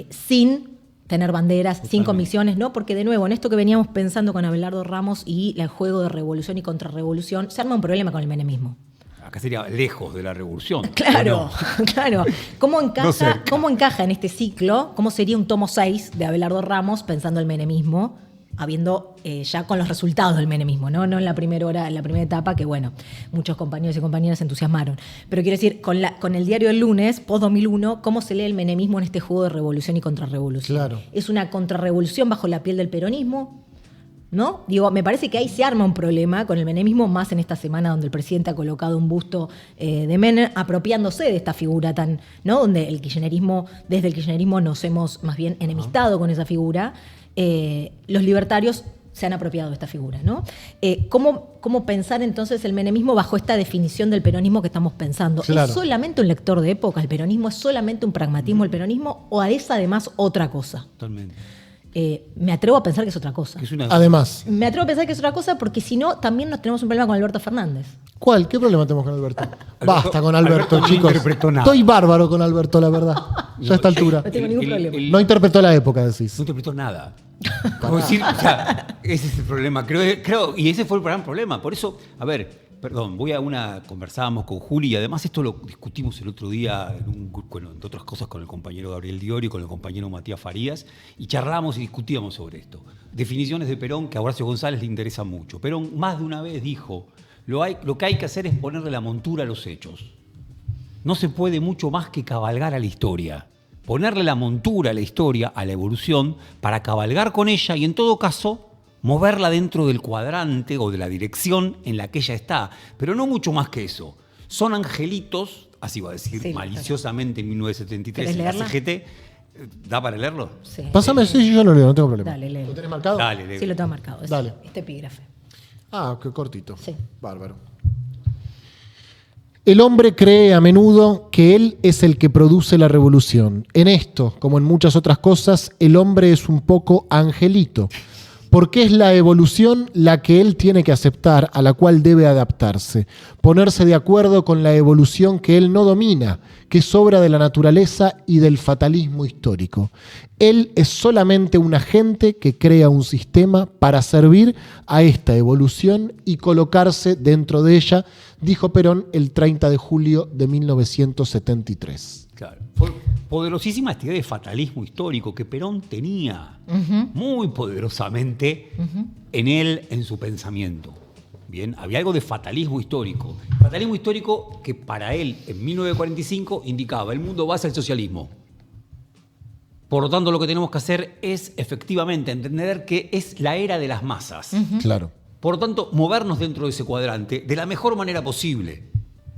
sin tener banderas, Totalmente. sin convicciones, ¿no? Porque de nuevo, en esto que veníamos pensando con Abelardo Ramos y el juego de revolución y contrarrevolución, se arma un problema con el menemismo. Acá sería lejos de la revolución. Claro, ¿O no? claro. ¿Cómo encaja, No cerca. ¿Cómo encaja en este ciclo? ¿Cómo sería un tomo 6 de Abelardo Ramos pensando el menemismo, habiendo ya con los resultados del menemismo, ¿no? No en la primera hora, en la primera etapa, que bueno, muchos compañeros y compañeras se entusiasmaron. Pero quiero decir, con el diario del lunes, post-2001, ¿cómo se lee el menemismo en este juego de revolución y contrarrevolución? Claro. ¿Es una contrarrevolución bajo la piel del peronismo? ¿No? Digo, me parece que ahí se arma un problema con el menemismo, más en esta semana donde el presidente ha colocado un busto de Menem, apropiándose de esta figura tan, ¿no? Donde desde el kirchnerismo nos hemos más bien enemistado con esa figura. Los libertarios se han apropiado de esta figura, ¿no? ¿Cómo pensar entonces el menemismo bajo esta definición del peronismo que estamos pensando? Claro. ¿Es solamente un lector de época el peronismo? ¿Es solamente un pragmatismo el peronismo? ¿O es además otra cosa? Totalmente. Me atrevo a pensar que es otra cosa. Que es una- Además, Me atrevo a pensar que es otra cosa porque si no, también nos tenemos un problema con Alberto Fernández. ¿cuál? ¿Qué problema tenemos con Alberto? Basta con Alberto, Alberto no chicos. interpretó nada. Estoy bárbaro con Alberto, la verdad. Ya a esta altura. No tengo ningún problema. No interpretó la época, decís. No interpretó nada. Como decir, o sea, ese es el problema. Creo, y ese fue el gran problema. Por eso, a ver, perdón, conversábamos con Juli y además esto lo discutimos el otro día, entre otras cosas, con el compañero Gabriel Diori y con el compañero Matías Farías, y charlábamos y discutíamos sobre esto. Definiciones de Perón que a Horacio González le interesan mucho. Perón más de una vez dijo, lo que hay que hacer es ponerle la montura a los hechos. No se puede mucho más que cabalgar a la historia. Ponerle la montura a la historia, a la evolución, para cabalgar con ella y en todo caso moverla dentro del cuadrante o de la dirección en la que ella está. Pero no mucho más que eso. Son angelitos, así va a decir Sí, maliciosamente en 1973 ¿Querés en la leerla? CGT. ¿Da para leerlo? Sí. Pásame, sí, yo lo leo, no tengo problema. Dale, léelo. ¿Lo tenés marcado? Dale, dale. Sí, lo tengo marcado. Dale. Este epígrafe. Ah, qué cortito. Sí. Bárbaro. El hombre cree a menudo que él es el que produce la revolución. En esto, como en muchas otras cosas, el hombre es un poco angelito, porque es la evolución la que él tiene que aceptar, a la cual debe adaptarse, ponerse de acuerdo con la evolución que él no domina, que es obra de la naturaleza y del fatalismo histórico. Él es solamente un agente que crea un sistema para servir a esta evolución y colocarse dentro de ella, dijo Perón el 30 de julio de 1973. Claro. Fue poderosísima esta idea de fatalismo histórico que Perón tenía muy poderosamente en él, en su pensamiento. Bien, había algo de fatalismo histórico. Fatalismo histórico que para él, en 1945, indicaba el mundo va hacia el socialismo. Por lo tanto, lo que tenemos que hacer es efectivamente entender que es la era de las masas. Claro. Por lo tanto, movernos dentro de ese cuadrante de la mejor manera posible,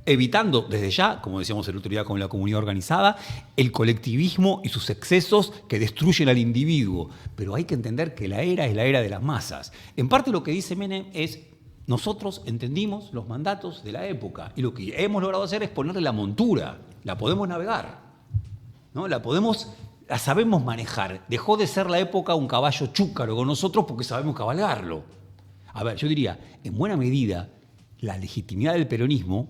evitando desde ya, como decíamos el otro día con la comunidad organizada, el colectivismo y sus excesos que destruyen al individuo. Pero hay que entender que la era es la era de las masas. En parte lo que dice Menem es, nosotros entendimos los mandatos de la época y lo que hemos logrado hacer es ponerle la montura la podemos navegar, ¿no? La sabemos manejar. Dejó de ser la época un caballo chúcaro con nosotros porque sabemos cabalgarlo. A ver, yo diría, en buena medida, la legitimidad del peronismo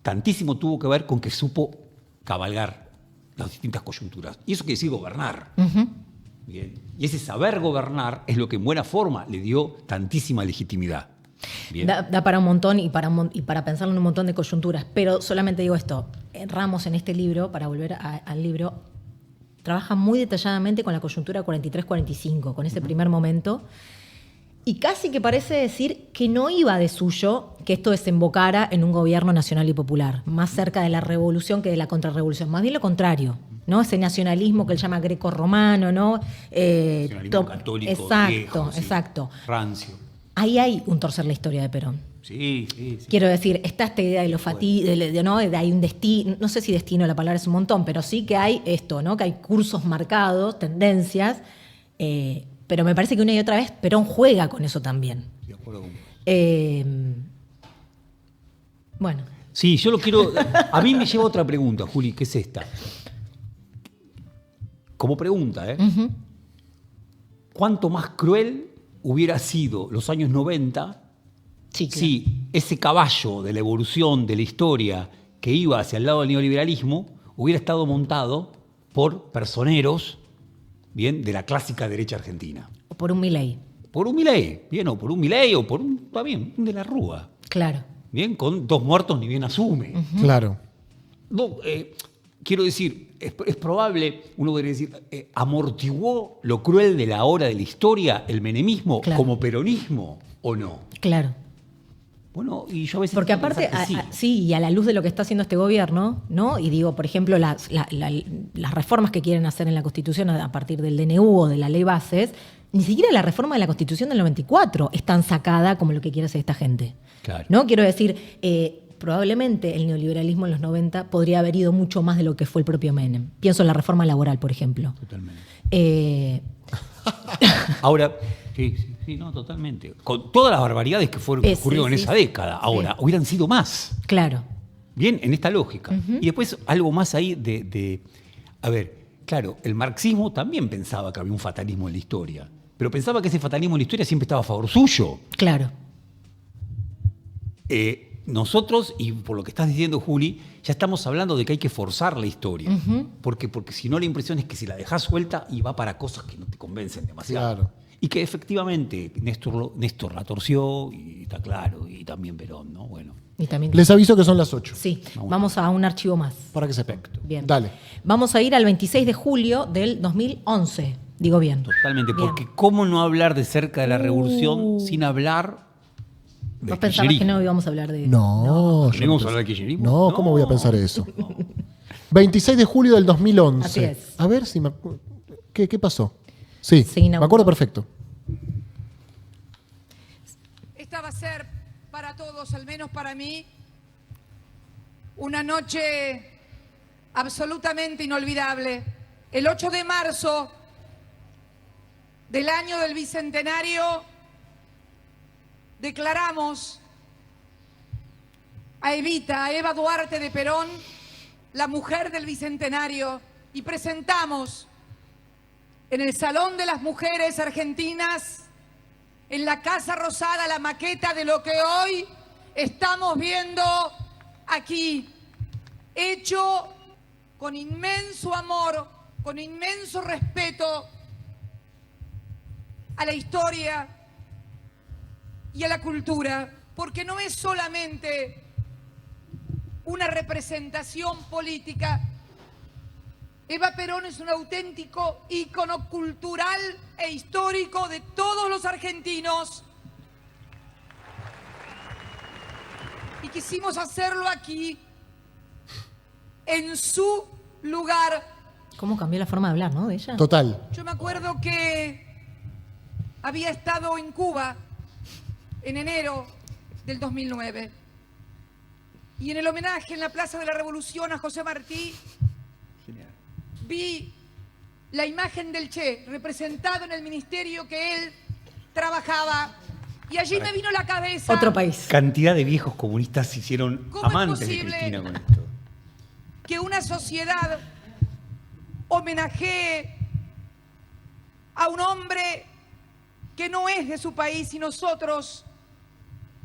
tantísimo tuvo que ver con que supo cabalgar las distintas coyunturas. Y eso quiere decir gobernar. Bien. Y ese saber gobernar es lo que en buena forma le dio tantísima legitimidad. Bien. Da para un montón y para pensarlo en un montón de coyunturas. Pero solamente digo esto. Ramos en este libro, para volver al libro, trabaja muy detalladamente con la coyuntura 43-45, con ese primer momento. Y casi que parece decir que no iba de suyo que esto desembocara en un gobierno nacional y popular, más cerca de la revolución que de la contrarrevolución. Más bien lo contrario, ¿no? Ese nacionalismo que él llama greco-romano, ¿no? Nacionalismo católico, exacto, viejo, sí, exacto. rancio. Ahí hay un torcer la historia de Perón. Sí. Quiero decir, está esta idea de lo ¿no? De hay un destino, no sé si destino la palabra es un montón, pero sí que hay esto, ¿no? Que hay cursos marcados, tendencias. Pero me parece que una y otra vez Perón juega con eso también. De acuerdo con vos. Bueno. Sí, yo lo quiero... A mí me lleva otra pregunta, Juli, que es esta. Como pregunta, Uh-huh. ¿Cuánto más cruel hubiera sido los años 90 Sí, claro. si ese caballo de la evolución de la historia que iba hacia el lado del neoliberalismo hubiera estado montado por personeros, bien, de la clásica derecha argentina? O por un Milei. Por un Milei, bien, o por un Milei, o por un, está bien, un de la Rúa. Claro. Bien, con 2 muertos ni bien asume. Uh-huh. Claro. No, quiero decir, es probable, uno podría decir, ¿amortiguó lo cruel de la hora de la historia el menemismo Claro. como peronismo o no? Claro. Bueno, y yo a veces... Porque tengo que aparte, pensar que sí. sí, y a la luz de lo que está haciendo este gobierno, ¿no? Y digo, por ejemplo, las reformas que quieren hacer en la Constitución a partir del DNU o de la Ley Bases, ni siquiera la reforma de la Constitución del 94 es tan sacada como lo que quiere hacer esta gente. Claro. ¿No? Quiero decir, probablemente el neoliberalismo en los 90 podría haber ido mucho más de lo que fue el propio Menem. Pienso en la reforma laboral, por ejemplo. Totalmente. Ahora, sí, no, totalmente. Con todas las barbaridades que ocurrieron en esa década, ahora, hubieran sido más. Claro. Bien, en esta lógica. Uh-huh. Y después algo más ahí de... A ver, claro, el marxismo también pensaba que había un fatalismo en la historia, pero pensaba que ese fatalismo en la historia siempre estaba a favor suyo. Claro. Nosotros, y por lo que estás diciendo, Juli, ya estamos hablando de que hay que forzar la historia. Uh-huh. Porque si no, la impresión es que si la dejas suelta y va para cosas que no te convencen demasiado. Claro. Y que efectivamente Néstor la torció, y está claro, y también Perón, ¿no? Bueno. Y también... Les aviso que son las 8. Sí, vamos a un archivo más. Para que sepan. Bien. Dale. Vamos a ir al 26 de julio del 2011. Digo bien. Totalmente, Bien. porque ¿cómo no hablar de cerca de la revolución sin hablar de ¿Vos pensabas que no íbamos a hablar de...? No. ¿No íbamos a hablar de kirchnerismo? No, ¿cómo voy a pensar eso? 26 de julio del 2011. Así es. A ver si me... ¿Qué pasó? Sí, Se inauguró. me acuerdo perfecto. Esta va a ser para todos, al menos para mí, una noche absolutamente inolvidable. El 8 de marzo del año del Bicentenario declaramos a Evita, a Eva Duarte de Perón, la mujer del Bicentenario, y presentamos en el Salón de las Mujeres Argentinas, en la Casa Rosada, la maqueta de lo que hoy estamos viendo aquí, hecho con inmenso amor, con inmenso respeto a la historia y a la cultura, porque no es solamente una representación política. Eva Perón es un auténtico ícono cultural e histórico de todos los argentinos. Y quisimos hacerlo aquí, en su lugar. ¿Cómo cambió la forma de hablar, no? De ella. Total. Yo me acuerdo que había estado en Cuba en enero del 2009. Y en el homenaje en la Plaza de la Revolución a José Martí, vi la imagen del Che representado en el ministerio que él trabajaba. Y allí me vino a la cabeza... Otro país. Cantidad de viejos comunistas se hicieron ¿Cómo es amantes de posible? Cristina con esto. que una sociedad homenajee a un hombre que no es de su país y nosotros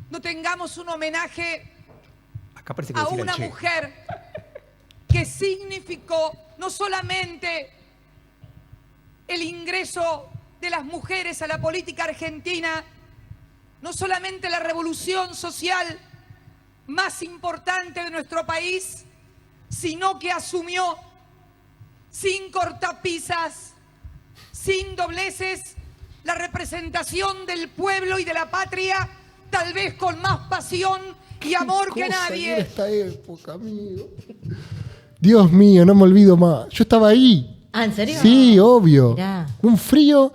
no tengamos un homenaje Acá parece que a decía una Che. mujer que significó no solamente el ingreso de las mujeres a la política argentina, no solamente la revolución social más importante de nuestro país, sino que asumió sin cortapisas, sin dobleces, la representación del pueblo y de la patria, tal vez con más pasión y amor que nadie. En esta época, amigo. Dios mío, no me olvido más. Yo estaba ahí. Ah, ¿en serio? Sí, obvio. Mirá. Un frío.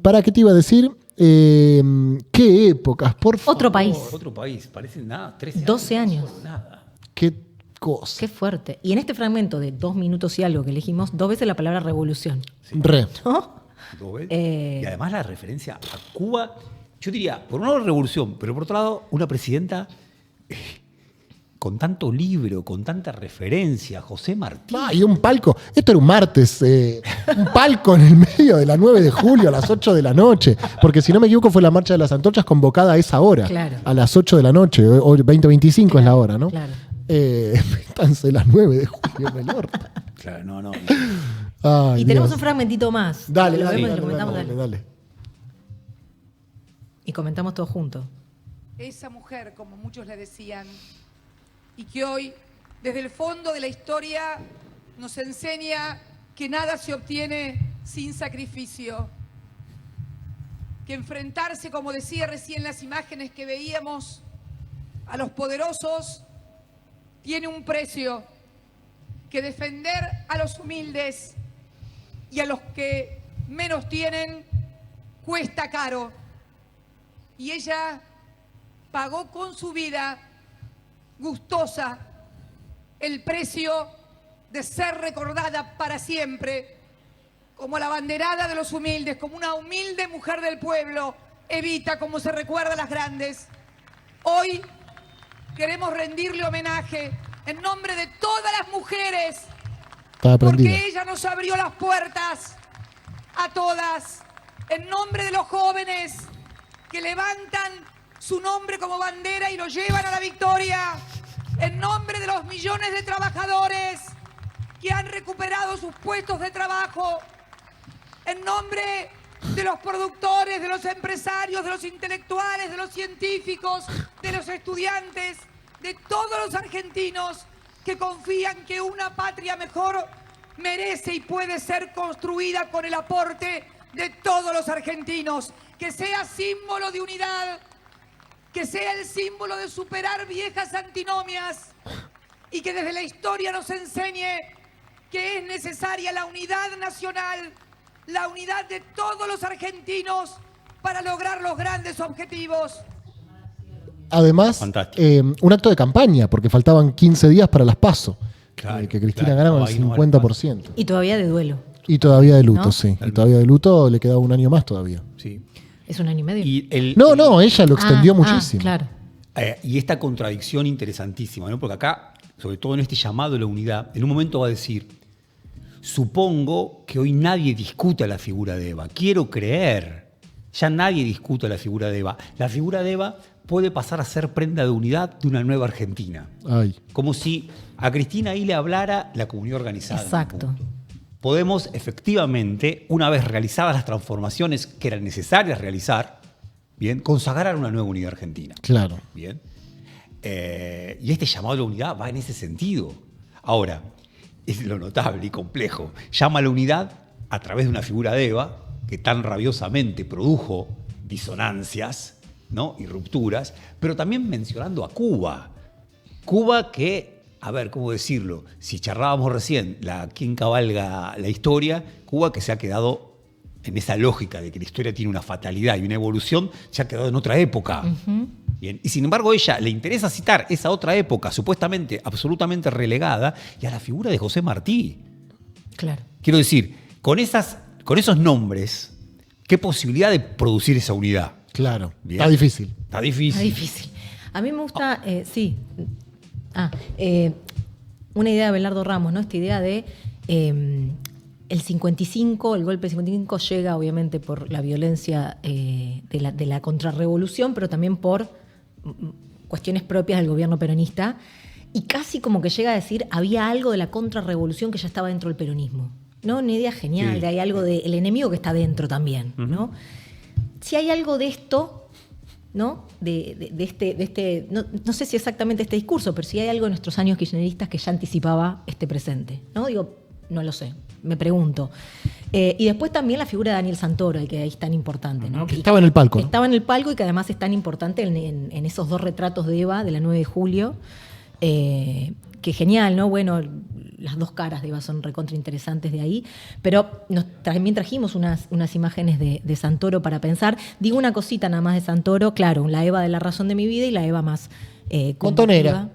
¿Para qué te iba a decir? ¿Qué épocas? Por favor. Otro país. Otro país, parece nada, 13 años. 12 años. No, nada. Qué cosa. Qué fuerte. Y en este fragmento de 2 minutos y algo que elegimos, 2 veces la palabra revolución. Re. ¿No? ¿Lo ves? Eh. Y además la referencia a Cuba, yo diría, por un lado revolución, pero por otro lado una presidenta con tanto libro, con tanta referencia, José Martí. Ah, y un palco. Esto era un martes. Un palco en el medio de la 9 de julio a las 8 de la noche. Porque si no me equivoco fue la Marcha de las Antorchas convocada a esa hora. Claro. A las 8 de la noche. O 20:25 es la hora, ¿no? Claro. Métanse las 9 de julio en el orto. Claro, no. Ay, Y tenemos Dios. un fragmentito más. Dale, Lo dale, vemos y dale, lo comentamos, dale, dale. dale. Y comentamos todos juntos. Esa mujer, como muchos le decían, y que hoy, desde el fondo de la historia, nos enseña que nada se obtiene sin sacrificio, que enfrentarse, como decía recién las imágenes que veíamos, a los poderosos tiene un precio, que defender a los humildes y a los que menos tienen cuesta caro. Y ella pagó con su vida gustosa el precio de ser recordada para siempre como la abanderada de los humildes, como una humilde mujer del pueblo, Evita, como se recuerda a las grandes. Hoy queremos rendirle homenaje en nombre de todas las mujeres, Estaba prendida. porque ella nos abrió las puertas a todas, en nombre de los jóvenes que levantan su nombre como bandera y lo llevan a la victoria, en nombre de los millones de trabajadores que han recuperado sus puestos de trabajo, en nombre de los productores, de los empresarios, de los intelectuales, de los científicos, de los estudiantes, de todos los argentinos que confían que una patria mejor merece y puede ser construida con el aporte de todos los argentinos, que sea símbolo de unidad, que sea el símbolo de superar viejas antinomias y que desde la historia nos enseñe que es necesaria la unidad nacional, la unidad de todos los argentinos para lograr los grandes objetivos. Además, Fantástico. un acto de campaña, porque faltaban 15 días para las PASO. Claro, Que Cristina claro. ganaba No, el ahí no va 50%. Y todavía de duelo. Y todavía de luto, ¿No? sí. Y todavía de luto le quedaba un año más todavía. Sí. Es 1 año y medio. Y No, ella lo extendió muchísimo. Claro. Y esta contradicción interesantísima, ¿no? Porque acá, sobre todo en este llamado a la unidad, en un momento va a decir, supongo que hoy nadie discuta la figura de Eva. Quiero creer. Ya nadie discuta la figura de Eva. La figura de Eva puede pasar a ser prenda de unidad de una nueva Argentina. Ay. Como si a Cristina ahí le hablara la comunidad organizada. Exacto. en un punto. Podemos efectivamente, una vez realizadas las transformaciones que eran necesarias realizar, bien, consagrar una nueva unidad argentina. Claro. Bien. Y este llamado a la unidad va en ese sentido. Ahora, es lo notable y complejo. Llama a la unidad a través de una figura de Eva que tan rabiosamente produjo disonancias, ¿no? Y rupturas, pero también mencionando a Cuba. Cuba que, a ver, ¿cómo decirlo? Si charlábamos recién, quién cabalga la historia, Cuba que se ha quedado en esa lógica de que la historia tiene una fatalidad y una evolución, se ha quedado en otra época. Bien. Y sin embargo, a ella le interesa citar esa otra época, supuestamente absolutamente relegada, y a la figura de José Martí. Claro. Quiero decir, con esos nombres, ¿qué posibilidad de producir esa unidad? Claro. Bien. Está difícil. Está difícil. Está difícil. A mí me gusta, sí. una idea de Abelardo Ramos, ¿no? Esta idea de el 55, el golpe del 55 llega obviamente por la violencia de la contrarrevolución, pero también por cuestiones propias del gobierno peronista, y casi como que llega a decir, había algo de la contrarrevolución que ya estaba dentro del peronismo, ¿no? Una idea genial, de hay algo del enemigo que está dentro también, ¿no? Si hay algo de esto, ¿no? No sé si exactamente este discurso, pero si hay algo en nuestros años kirchneristas que ya anticipaba este presente, ¿no? Digo, no lo sé, me pregunto. Y después también la figura de Daniel Santoro, que ahí es tan importante, ¿no? Que estaba en el palco. Estaba en el palco y que además es tan importante en esos 2 retratos de Eva de la 9 de julio. Que genial, ¿no? Bueno, las 2 caras de Eva son recontra interesantes de ahí, pero también trajimos unas imágenes de Santoro para pensar. Digo una cosita nada más de Santoro, claro, la Eva de La razón de mi vida y la Eva más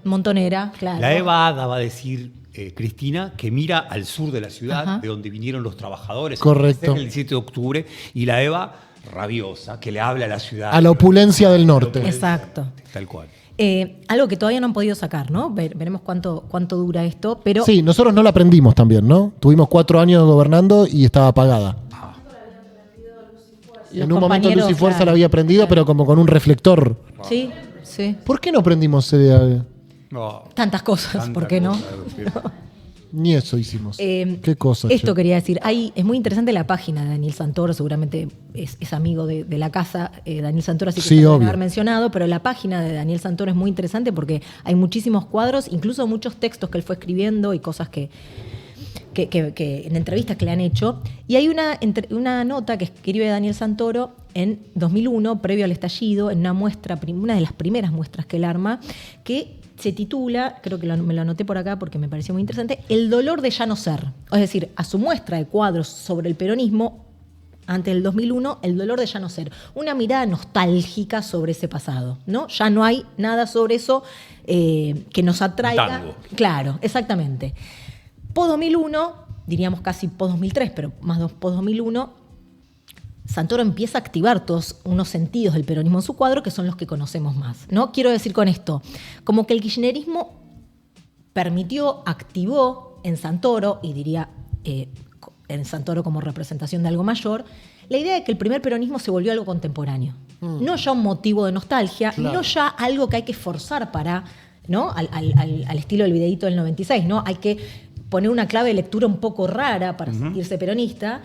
Montonera, claro. La Eva va a decir, Cristina, que mira al sur de la ciudad, de donde vinieron los trabajadores. Correcto. El 17 de octubre, y la Eva rabiosa, que le habla a la ciudad. A la opulencia del norte. Exacto. Tal cual. Algo que todavía no han podido sacar, ¿no? Veremos cuánto dura esto, pero... Sí, nosotros no la aprendimos también, ¿no? Tuvimos 4 años gobernando y estaba apagada. En un momento Luz y Fuerza la había aprendido, pero como con un reflector. Sí, sí. ¿Por qué no aprendimos CDA? No, Tantas cosas, ¿por qué no? Ni eso hicimos. ¿Qué cosa? Esto quería decir. Es muy interesante la página de Daniel Santoro, seguramente es amigo de la casa, Daniel Santoro, así que sí, lo obvio. haber mencionado, pero la página de Daniel Santoro es muy interesante porque hay muchísimos cuadros, incluso muchos textos que él fue escribiendo y cosas que en entrevistas que le han hecho. Y hay una nota que escribe Daniel Santoro en 2001, previo al estallido, en una de las primeras muestras que él arma, que se titula, creo que me lo anoté por acá porque me pareció muy interesante, El dolor de ya no ser. Es decir, a su muestra de cuadros sobre el peronismo, antes del 2001, El dolor de ya no ser. Una mirada nostálgica sobre ese pasado, ¿no? Ya no hay nada sobre eso que nos atraiga. Tango. Claro, exactamente. Post-2001, diríamos casi post-2003, pero más post-2001, Santoro empieza a activar todos unos sentidos del peronismo en su cuadro que son los que conocemos más, ¿no? Quiero decir con esto, como que el kirchnerismo activó en Santoro, y diría en Santoro como representación de algo mayor, la idea de que el primer peronismo se volvió algo contemporáneo. No ya un motivo de nostalgia, claro. no ya algo que hay que forzar para, ¿no? Al estilo del videíto del 96, ¿no? Hay que poner una clave de lectura un poco rara para sentirse peronista,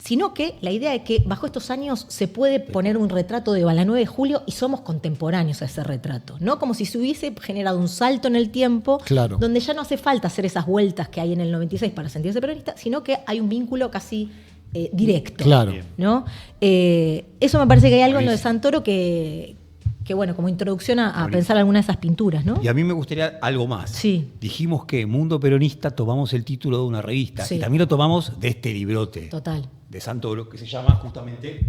sino que la idea de que bajo estos años se puede poner un retrato de la 9 de julio y somos contemporáneos a ese retrato, ¿no? Como si se hubiese generado un salto en el tiempo, claro, donde ya no hace falta hacer esas vueltas que hay en el 96 para sentirse peronista, sino que hay un vínculo casi directo, claro, ¿no? Eso me parece que hay algo en lo de Santoro que bueno, como introducción a pensar alguna de esas pinturas, ¿no? Y a mí me gustaría algo más. Sí. Dijimos que Mundo Peronista tomamos el título de una revista, Sí. y también lo tomamos de este librote Total. de Santoro, que se llama justamente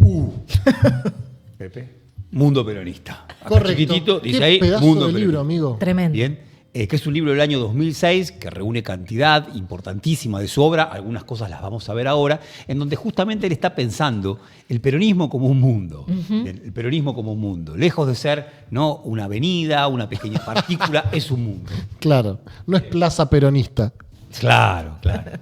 Pepe, Mundo Peronista. Acá correcto. chiquitito, Qué dice ahí pedazo Mundo de libro, Peronista. amigo. Tremendo. Bien, que es un libro del año 2006 que reúne cantidad importantísima de su obra, algunas cosas las vamos a ver ahora, en donde justamente él está pensando el peronismo como un mundo, el peronismo como un mundo, lejos de ser, ¿no?, una avenida, una pequeña partícula, es un mundo. Claro, no es plaza peronista. Claro, claro.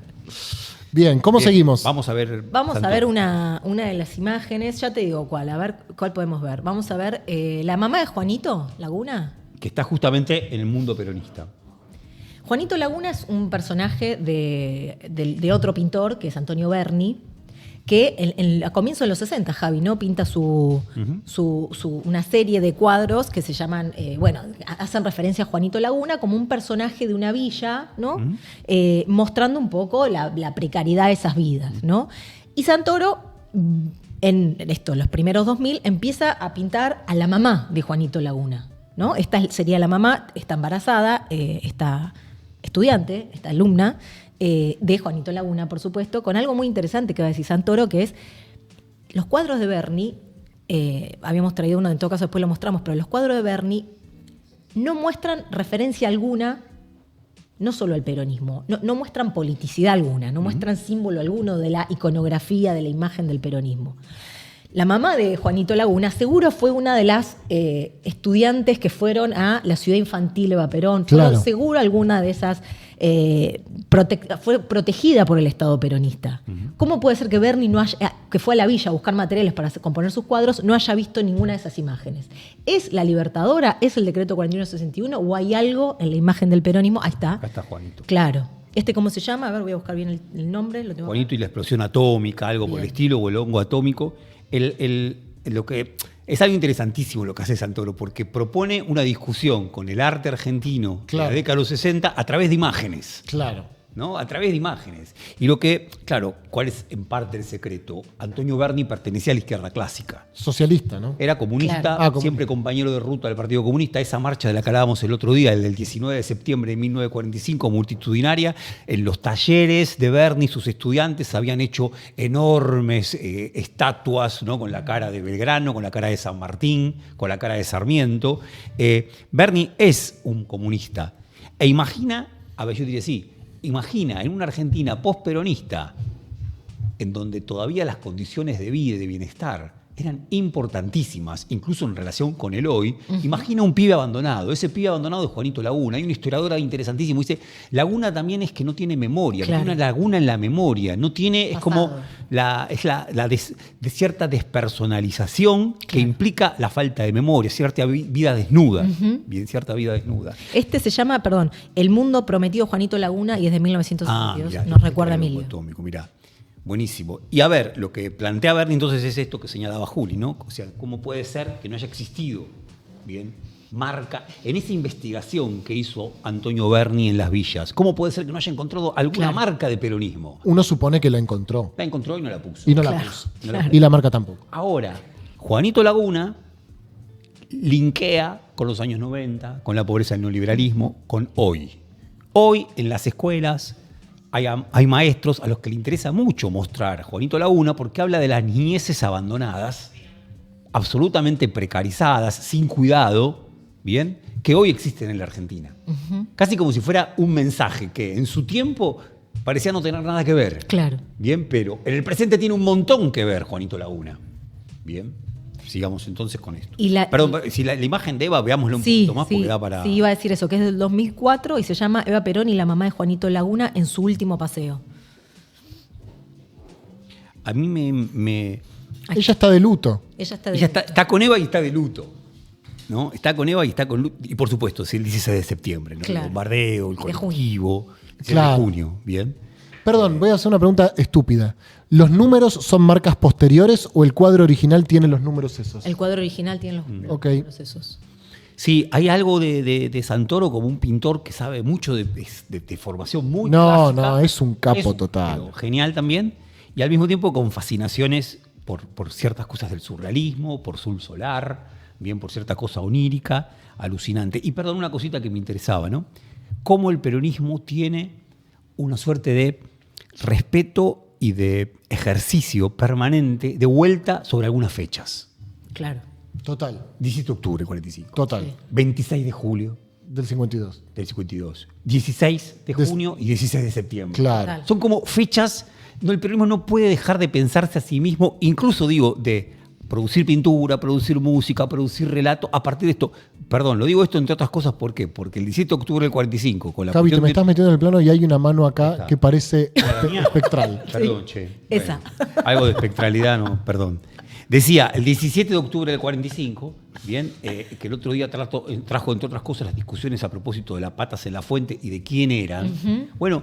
Bien, ¿cómo Bien, seguimos? Vamos a ver. Vamos a Santoro. ver una de las imágenes, ya te digo cuál, a ver cuál podemos ver. Vamos a ver la mamá de Juanito Laguna. Que está justamente en el Mundo Peronista. Juanito Laguna es un personaje de otro pintor, que es Antonio Berni, que a comienzos de los 60, Javi, ¿no? Pinta una serie de cuadros que se llaman, hacen referencia a Juanito Laguna como un personaje de una villa, ¿no? Mostrando un poco la precariedad de esas vidas, ¿no? Y Santoro, en los primeros 2000, empieza a pintar a la mamá de Juanito Laguna, ¿no? Esta sería la mamá, está embarazada, está estudiante, esta alumna de Juanito Laguna, por supuesto, con algo muy interesante que va a decir Santoro, que es los cuadros de Berni, habíamos traído uno, en todo caso después lo mostramos, pero los cuadros de Berni no muestran referencia alguna, no solo al peronismo, no muestran politicidad alguna, no muestran símbolo alguno de la iconografía, de la imagen del peronismo. La mamá de Juanito Laguna seguro fue una de las estudiantes que fueron a la ciudad infantil Eva Perón. Claro. Seguro alguna de esas fue protegida por el Estado peronista. ¿Cómo puede ser que Berni, que fue a la villa a buscar materiales para componer sus cuadros, no haya visto ninguna de esas imágenes? ¿Es la Libertadora? ¿Es el decreto 4161? ¿O hay algo en la imagen del peronismo? Ahí está. Acá está Juanito. Claro. ¿Cómo se llama? A ver, voy a buscar bien el nombre. Lo tengo acá. Juanito y la explosión atómica, algo por el Bien. estilo, o el hongo atómico. Lo que es algo interesantísimo lo que hace Santoro, porque propone una discusión con el arte argentino de la Claro. década de los 60 a través de imágenes. Claro. ¿No? A través de imágenes. Y lo que, claro, ¿cuál es en parte el secreto? Antonio Berni pertenecía a la izquierda clásica. Socialista, ¿no? Era comunista, Claro. Comunista. siempre compañero de ruta del Partido Comunista. Esa marcha de la que hablábamos el otro día, el del 19 de septiembre de 1945, multitudinaria, en los talleres de Berni, sus estudiantes habían hecho enormes estatuas, ¿no? Con la cara de Belgrano, con la cara de San Martín, con la cara de Sarmiento. Berni es un comunista. E imagina, a ver, yo diría sí, imagina en una Argentina postperonista, en donde todavía las condiciones de vida y de bienestar eran importantísimas, incluso en relación con el hoy. Imagina un pibe abandonado. Ese pibe abandonado es Juanito Laguna. Hay una historiadora interesantísima. Dice, Laguna también es que no tiene memoria. Claro. Tiene una laguna en la memoria. No tiene, es como Pasado. de cierta despersonalización que implica la falta de memoria, cierta vida desnuda. Bien, cierta vida desnuda. Se llama, El Mundo Prometido Juanito Laguna y es de 1962. Mirá, Nos recuerda el Emilio. atómico, mirá. Buenísimo. Y a ver, lo que plantea Berni entonces es esto que señalaba Juli, ¿no? O sea, ¿cómo puede ser que no haya existido, bien, marca, en esa investigación que hizo Antonio Berni en las villas, cómo puede ser que no haya encontrado alguna Claro. marca de peronismo? Uno supone que la encontró La encontró y no la puso. y no la Claro, puso. claro. Y la marca tampoco. Ahora, Juanito Laguna linkea con los años 90, con la pobreza del neoliberalismo, con hoy. Hoy en las escuelas hay maestros a los que le interesa mucho mostrar Juanito Laguna porque habla de las niñeces abandonadas, absolutamente precarizadas, sin cuidado, ¿bien? Que hoy existen en la Argentina. Casi como si fuera un mensaje que en su tiempo parecía no tener nada que ver. Claro. Bien, pero en el presente tiene un montón que ver Juanito Laguna. Bien, sigamos entonces con esto. Perdón, si la imagen de Eva, veámoslo un poquito más porque da para... Sí, iba a decir eso, que es del 2004 y se llama Eva Perón y la mamá de Juanito Laguna en su último paseo. A mí me Ella está de luto. Ella está de ella está con Eva y está de luto. ¿No? Está con Eva y está con luto. Y por supuesto, es el 16 de septiembre, ¿no? Claro. El bombardeo, el De junio. colectivo. Es el Claro. de junio, ¿bien? Perdón, voy a hacer una pregunta estúpida. ¿Los números son marcas posteriores o el cuadro original tiene los números esos? El cuadro original tiene los Ok. procesos. Sí, hay algo de Santoro como un pintor que sabe mucho de formación muy No, clásica. no, es un capo total. Pero genial también. Y al mismo tiempo con fascinaciones por ciertas cosas del surrealismo, por Sul Solar, bien por cierta cosa onírica, alucinante. Y perdón, una cosita que me interesaba, ¿no? Cómo el peronismo tiene una suerte de respeto y de ejercicio permanente de vuelta sobre algunas fechas. Claro. Total, 17 de octubre, 45. total. Sí. 26 de julio Del 52. del 52. 16 de junio y 16 de septiembre. Claro. Total. Son como fechas, no, el peronismo no puede dejar de pensarse a sí mismo, incluso digo, de producir pintura, producir música, producir relato, a partir de esto. Perdón, lo digo esto entre otras cosas, ¿por qué? Porque el 17 de octubre del 45, con la Javi, te cuestión me de- estás metiendo en el plano y hay una mano acá Está. que parece mía? espectral. Perdón, che. Esa. Bueno, algo de espectralidad, no, perdón. Decía, el 17 de octubre del 45, bien, que el otro día trajo, entre otras cosas, las discusiones a propósito de las patas en la fuente y de quién eran. Bueno,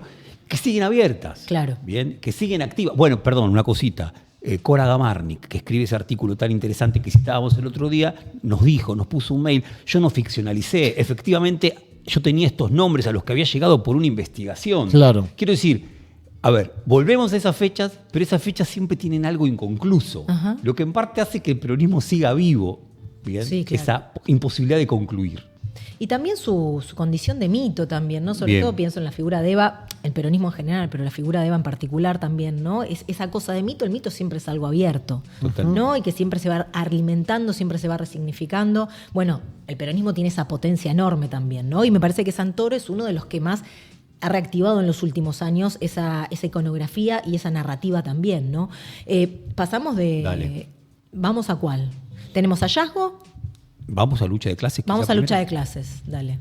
que siguen abiertas. Claro. Bien, que siguen activas. Bueno, perdón, una cosita. Cora Gamarnik, que escribe ese artículo tan interesante que citábamos el otro día, nos puso un mail. Yo no ficcionalicé. Efectivamente, yo tenía estos nombres a los que había llegado por una investigación. Claro. Quiero decir, a ver, volvemos a esas fechas, pero esas fechas siempre tienen algo inconcluso. Ajá. Lo que en parte hace que el peronismo siga vivo, ¿bien? Sí, claro. Esa imposibilidad de concluir. Y también su condición de mito también, ¿no? Sobre Bien. todo pienso en la figura de Eva, el peronismo en general, pero la figura de Eva en particular también, ¿no? Es esa cosa de mito, el mito siempre es algo abierto, Totalmente. ¿no? Y que siempre se va alimentando, siempre se va resignificando. Bueno, el peronismo tiene esa potencia enorme también, ¿no? Y me parece que Santoro es uno de los que más ha reactivado en los últimos años esa iconografía y esa narrativa también, ¿no? Pasamos Dale. ¿Vamos a cuál? ¿Tenemos hallazgo? Vamos a lucha de clases. Vamos a lucha de clases, dale.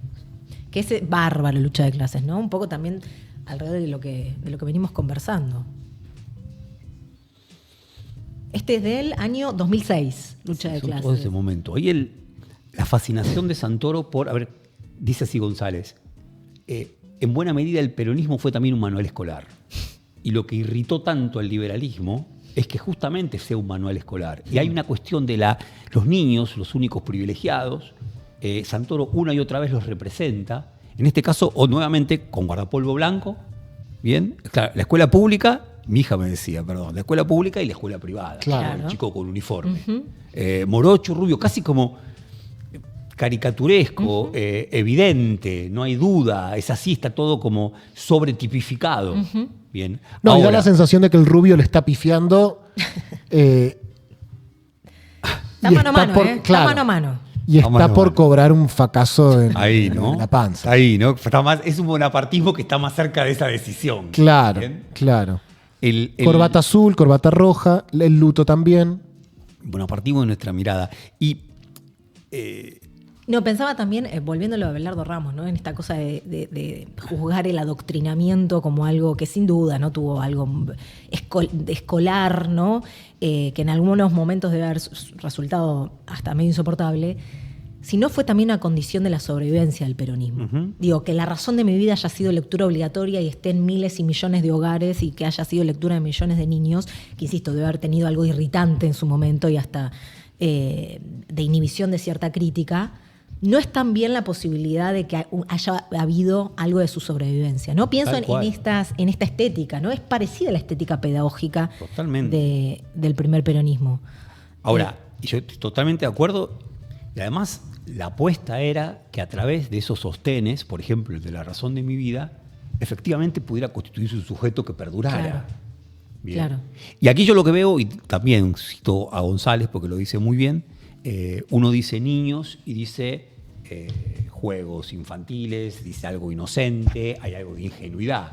Que es bárbaro lucha de clases, ¿no? Un poco también alrededor de lo que venimos conversando. Este es del año 2006, lucha de clases. Todo ese momento. Ahí la fascinación de Santoro por, a ver, dice así González, en buena medida el peronismo fue también un manual escolar. Y lo que irritó tanto al liberalismo es que justamente sea un manual escolar. Y hay una cuestión de los niños, los únicos privilegiados. Santoro una y otra vez los representa. En este caso, o nuevamente, con guardapolvo blanco. Bien, claro, la escuela pública, mi hija me decía, perdón, la escuela pública y la escuela privada. Claro. El chico con uniforme. Morocho, rubio, casi como caricaturesco, evidente, no hay duda, es así, está todo como sobretipificado. Bien. No, Ahora, y da la sensación de que el rubio le está pifiando. Está mano a mano, claro, está mano a mano. Y está Mano a por mano. cobrar un fracaso en, ahí, ¿no? en la panza. Ahí, ¿no? Es un bonapartismo que está más cerca de esa decisión. Claro, Bien. claro. El Corbata azul, corbata roja, el luto también. bonapartismo de nuestra mirada. Y No, pensaba también, volviéndolo a Abelardo Ramos, ¿no? En esta cosa de juzgar el adoctrinamiento como algo que sin duda no tuvo algo escolar, ¿no? Que en algunos momentos debe haber resultado hasta medio insoportable, sino fue también una condición de la sobrevivencia del peronismo. Digo, que la razón de mi vida haya sido lectura obligatoria y esté en miles y millones de hogares y que haya sido lectura de millones de niños, que insisto, debe haber tenido algo irritante en su momento y hasta de inhibición de cierta crítica. No es también la posibilidad de que haya habido algo de su sobrevivencia, ¿no? Pienso en esta estética, ¿no? Es parecida a la estética pedagógica del primer peronismo. ahora, yo estoy totalmente de acuerdo. Y además, la apuesta era que a través de esos sostenes, por ejemplo, el de la razón de mi vida, efectivamente pudiera constituirse un sujeto que perdurara. Claro. Bien. Claro. Y aquí yo lo que veo, y también cito a González porque lo dice muy bien, uno dice niños y dice juegos infantiles, dice algo inocente, hay algo de ingenuidad.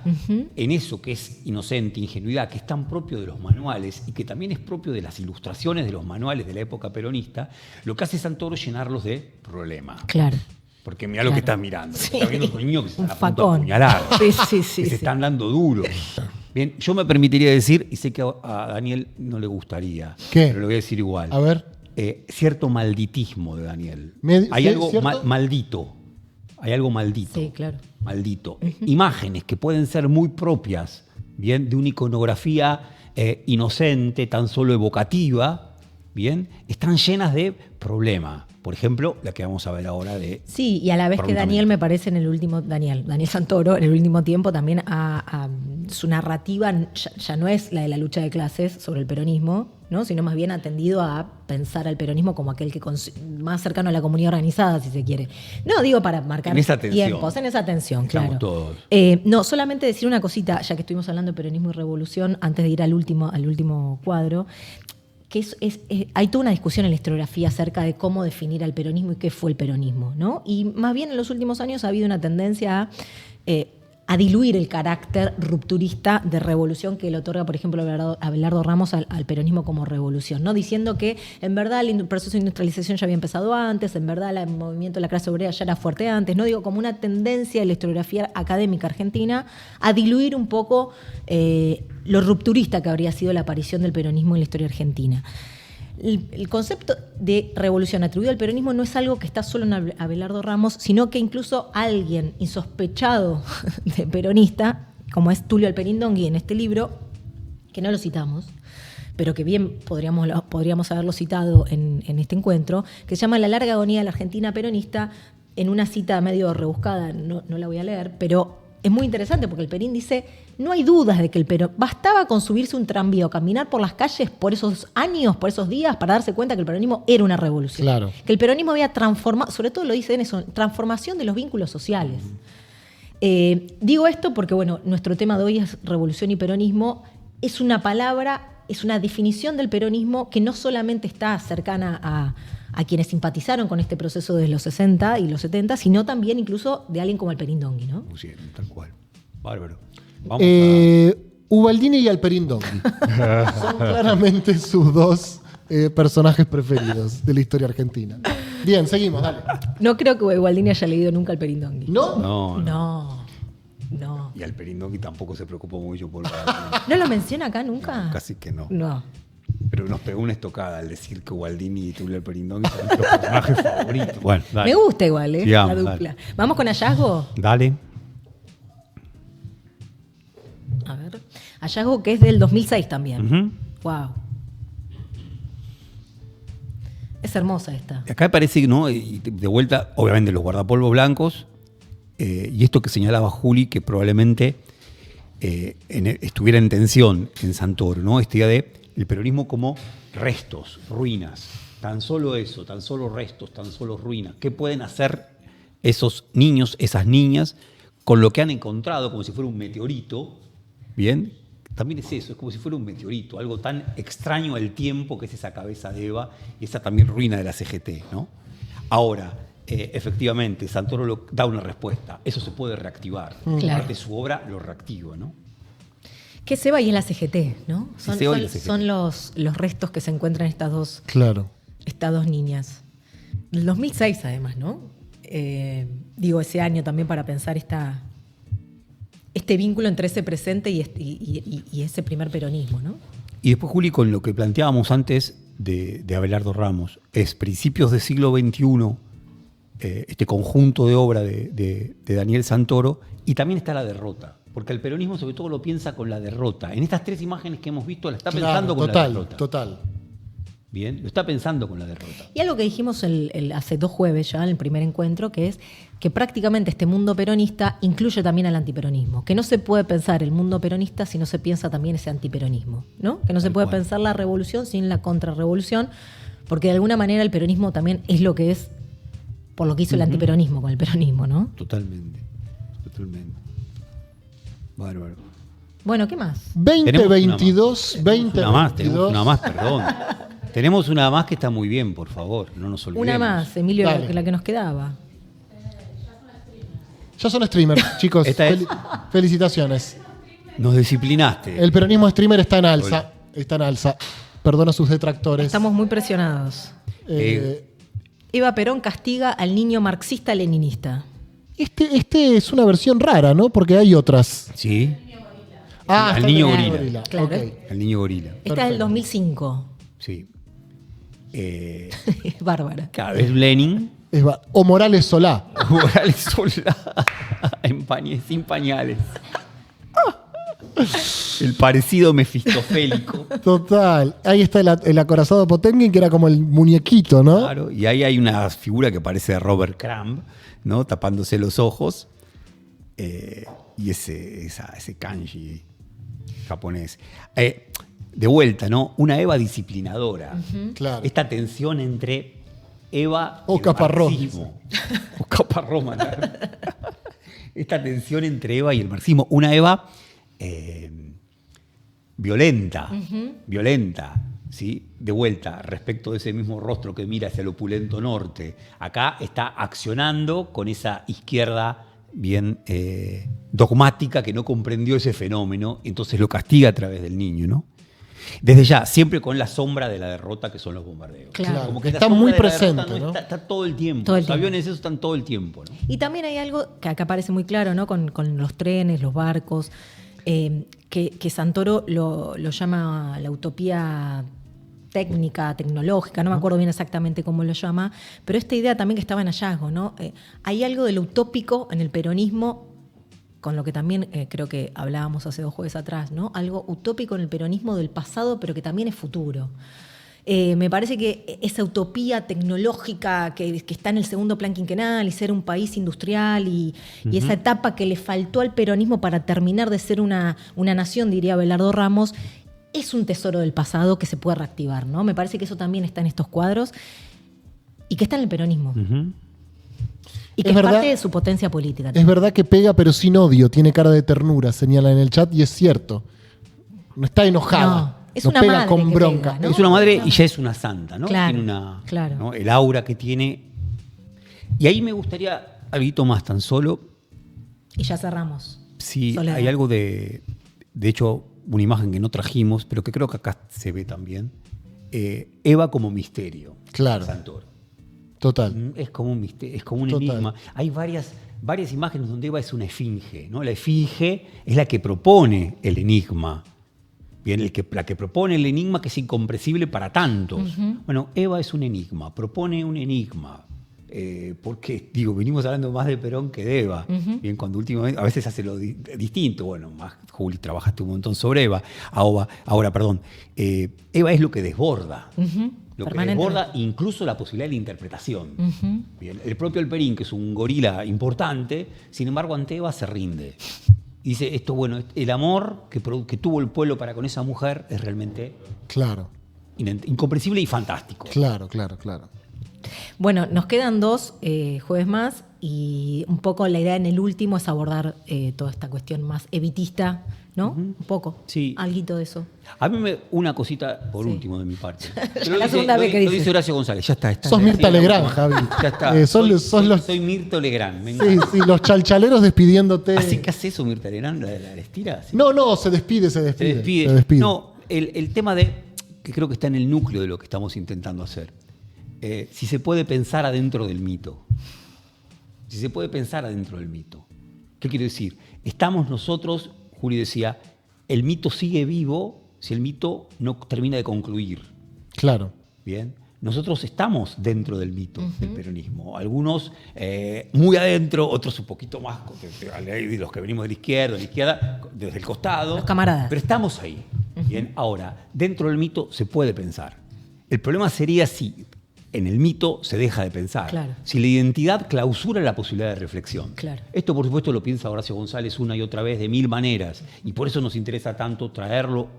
En eso que es inocente, ingenuidad, que es tan propio de los manuales y que también es propio de las ilustraciones de los manuales de la época peronista, lo que hace Santoro es llenarlos de problemas. Claro. Porque mira lo que estás mirando. Sí. Estás viendo unos niños que se Un están a punto de facón. apuñalar. Sí, que se están dando duro. Bien, yo me permitiría decir, y sé que a Daniel no le gustaría, ¿Qué? pero lo voy a decir igual. A ver. Cierto malditismo de Daniel. Hay ¿sí? algo ¿Cierto? maldito. Hay algo maldito. Sí, claro. Maldito. Imágenes que pueden ser muy propias, bien, de una iconografía inocente, tan solo evocativa, bien, están llenas de problemas. Por ejemplo, la que vamos a ver ahora de... Sí, y a la vez que Daniel me parece en el último, Daniel Santoro, en el último tiempo también su narrativa ya no es la de la lucha de clases sobre el peronismo, ¿no? Sino más bien ha tendido a pensar al peronismo como aquel que más cercano a la comunidad organizada, si se quiere. No, digo para marcar En esa tensión. tiempos, en esa tensión, Estamos claro. todos. No, solamente decir una cosita, ya que estuvimos hablando de peronismo y revolución, antes de ir al último cuadro, que hay toda una discusión en la historiografía acerca de cómo definir al peronismo y qué fue el peronismo, ¿no? Y más bien en los últimos años ha habido una tendencia a diluir el carácter rupturista de revolución que le otorga, por ejemplo, Abelardo Ramos al peronismo como revolución, ¿no? Diciendo que en verdad el proceso de industrialización ya había empezado antes, en verdad el movimiento de la clase obrera ya era fuerte antes, ¿no? Digo, como una tendencia de la historiografía académica argentina a diluir un poco lo rupturista que habría sido la aparición del peronismo en la historia argentina. El concepto de revolución atribuido al peronismo no es algo que está solo en Abelardo Ramos, sino que incluso alguien insospechado de peronista, como es Tulio Alperindongui en este libro, que no lo citamos, pero que bien podríamos haberlo citado en este encuentro, que se llama La larga agonía de la Argentina peronista, en una cita medio rebuscada, no la voy a leer, pero es muy interesante porque el Perín dice, no hay dudas de que bastaba con subirse un tranvía o caminar por las calles por esos años, por esos días, para darse cuenta que el peronismo era una revolución. Claro. Que el peronismo había transformado, sobre todo lo dice en eso, transformación de los vínculos sociales. Digo esto porque, bueno, nuestro tema de hoy es revolución y peronismo. Es una palabra, es una definición del peronismo que no solamente está cercana a quienes simpatizaron con este proceso de los 60 y los 70, sino también incluso de alguien como Alperindongui, ¿no? Sí, tal cual. Bárbaro. Vamos Ubaldini y Alperindongui. Son claramente sus dos personajes preferidos de la historia argentina. Bien, seguimos, dale. No creo que Gualdini haya leído nunca el Perindongui. ¿No? No. Y al Perindongui tampoco se preocupó mucho por ¿No lo menciona acá nunca? casi que no. No. Pero nos pegó una estocada al decir que Gualdini y Tulio el Perindongui son nuestros personajes favoritos. Bueno, dale. Me gusta igual, Sigamos, la dupla. dale. ¿Vamos con Hallazgo? Dale. A ver. Hallazgo que es del 2006 también. Ujú. Wow. Es hermosa esta. Acá me parece que, ¿no? Y de vuelta, obviamente, los guardapolvos blancos. Y esto que señalaba Juli, que probablemente estuviera en tensión en Santoro, ¿no? Esta idea de el peronismo como restos, ruinas. Tan solo eso, tan solo restos, tan solo ruinas. ¿Qué pueden hacer esos niños, esas niñas, con lo que han encontrado, como si fuera un meteorito? ¿Bien? También es eso, es como si fuera un meteorito, algo tan extraño al tiempo que es esa cabeza de Eva y esa también ruina de la CGT, ¿no? Ahora, efectivamente, Santoro da una respuesta. Eso se puede reactivar. Claro. Parte de su obra lo reactiva, ¿no? Que se va y en la CGT, ¿no? Son, se va y son- la CGT. son los restos que se encuentran en estas dos niñas. Del 2006 además, ¿no? Digo, ese año también para pensar este vínculo entre ese presente y ese primer peronismo, ¿no? Y después, Juli, con lo que planteábamos antes de Abelardo Ramos, es principios del siglo XXI, este conjunto de obra de Daniel Santoro, y también está la derrota. Porque el peronismo sobre todo lo piensa con la derrota. En estas tres imágenes que hemos visto, la está pensando con la derrota. Total. Bien, lo está pensando con la derrota. Y algo que dijimos hace 2 jueves ya, en el primer encuentro, que es que prácticamente este mundo peronista incluye también al antiperonismo. Que no se puede pensar el mundo peronista si no se piensa también ese antiperonismo, ¿no? Que no se Tal puede cual. pensar la revolución sin la contrarrevolución, porque de alguna manera el peronismo también es lo que es por lo que hizo el antiperonismo con el peronismo, ¿no? Totalmente. Bárbaro. Bueno, ¿qué más? 2022, Tenemos una más, 2022. perdón. Tenemos una más que está muy bien, por favor, no nos olvidemos. Una más, Emilio, Dale. la que nos quedaba. Ya son streamers, chicos. Esta es- Felicitaciones. Nos disciplinaste. El peronismo streamer está en alza. Está en alza. Perdona a sus detractores. Estamos muy presionados. Eh, Eva Perón castiga al niño marxista-leninista. este es una versión rara, ¿no? Porque hay otras. Sí, Ah, Al está niño el gorila. Claro. Ok. el niño gorila. Esta es del Perfecto. 2005. Sí. Bárbara. Cada vez Lenin. O Morales Solá. Morales Solá. Sin pañales. El parecido mefistofélico. Total. Ahí está el acorazado Potemkin, que era como el muñequito, ¿no? Claro, y ahí hay una figura que parece de Robert Crumb, ¿no? Tapándose los ojos. Y ese kanji japonés. De vuelta, ¿no? Una Eva disciplinadora. Claro. Esta tensión entre Eva O y el Caparrós. marxismo. O Caparrós, claro. Esta tensión entre Eva y el marxismo. Una Eva violenta, ¿sí? De vuelta, respecto de ese mismo rostro que mira hacia el opulento norte. Acá está accionando con esa izquierda bien dogmática que no comprendió ese fenómeno, entonces lo castiga a través del niño, ¿no? Desde ya, siempre con la sombra de la derrota que son los bombardeos. Claro. Como que la Está sombra muy de la derrota presente, ¿no? Está todo el tiempo. Todo el Los tiempo. aviones esos están todo el tiempo, ¿no? Y también hay algo que acá parece muy claro, ¿no? Con los trenes, los barcos, que Santoro lo llama la utopía técnica, tecnológica, no me acuerdo bien exactamente cómo lo llama, pero esta idea también que estaba en Hallazgo, ¿no? Hay algo de lo utópico en el peronismo, con lo que también creo que hablábamos hace 2 jueves atrás, ¿no? Algo utópico en el peronismo del pasado, pero que también es futuro. Me parece que esa utopía tecnológica que está en el segundo plan quinquenal y ser un país industrial y esa etapa que le faltó al peronismo para terminar de ser una nación, diría Abelardo Ramos, es un tesoro del pasado que se puede reactivar, ¿no? Me parece que eso también está en estos cuadros y que está en el peronismo. Y que Es es verdad. parte de su potencia política. Es verdad que pega, pero sin odio. Tiene cara de ternura, señala en el chat, y es cierto. No está enojada. No, es no una pega madre con que bronca. pega, ¿no? Es una madre y ya es una santa, ¿no? Claro, Tiene una, claro. ¿no? El aura que tiene. Y ahí me gustaría algo más tan solo. Y ya cerramos. Si Soledad. hay algo de hecho, una imagen que no trajimos, pero que creo que acá se ve también. Eva como misterio. Claro. Santoro. Total. Es como un misterio, es como un Total. enigma. Hay varias imágenes donde Eva es una esfinge, ¿no? La esfinge es la que propone el enigma. Bien, la que propone el enigma que es incomprensible para tantos. Bueno, Eva es un enigma, propone un enigma. Porque, venimos hablando más de Perón que de Eva. Bien, cuando últimamente, a veces hace lo distinto. Bueno, más Juli, trabajaste un montón sobre Eva. Ahora, Eva es lo que desborda. Lo que desborda incluso la posibilidad de la interpretación. Bien, el propio Alperín, que es un gorila importante, sin embargo, ante Eva se rinde. Y dice, el amor que tuvo el pueblo para con esa mujer es realmente Claro. incomprensible y fantástico. Claro. Bueno, nos quedan 2 jueves más y un poco la idea en el último es abordar toda esta cuestión más evitista, ¿no? Un poco. Sí. Alguito de eso. A mí una cosita por último de mi parte. Pero La segunda vez que lo dice. dice Horacio González, ya está. Sos Mirta Legrand, Javi. Ya está. Soy Mirta Legrand. Me Sí, encanta. los chalchaleros despidiéndote. ¿Así que hace eso Mirta Legrand? ¿La estira? ¿Sí? No, se despide. Se despide. No, el tema que creo que está en el núcleo de lo que estamos intentando hacer. Si se puede pensar adentro del mito. Si se puede pensar adentro del mito. ¿Qué quiero decir? Estamos nosotros, Juli decía, el mito sigue vivo si el mito no termina de concluir. Claro. Bien. Nosotros estamos dentro del mito del peronismo. Algunos muy adentro, otros un poquito más, los que venimos de la izquierda, desde el costado. Los camaradas. Pero estamos ahí. Bien. Ahora, dentro del mito se puede pensar. El problema sería si en el mito se deja de pensar. Claro. Si la identidad clausura la posibilidad de reflexión. Claro. Esto, por supuesto, lo piensa Horacio González una y otra vez de 1000 maneras. Y por eso nos interesa tanto traerlo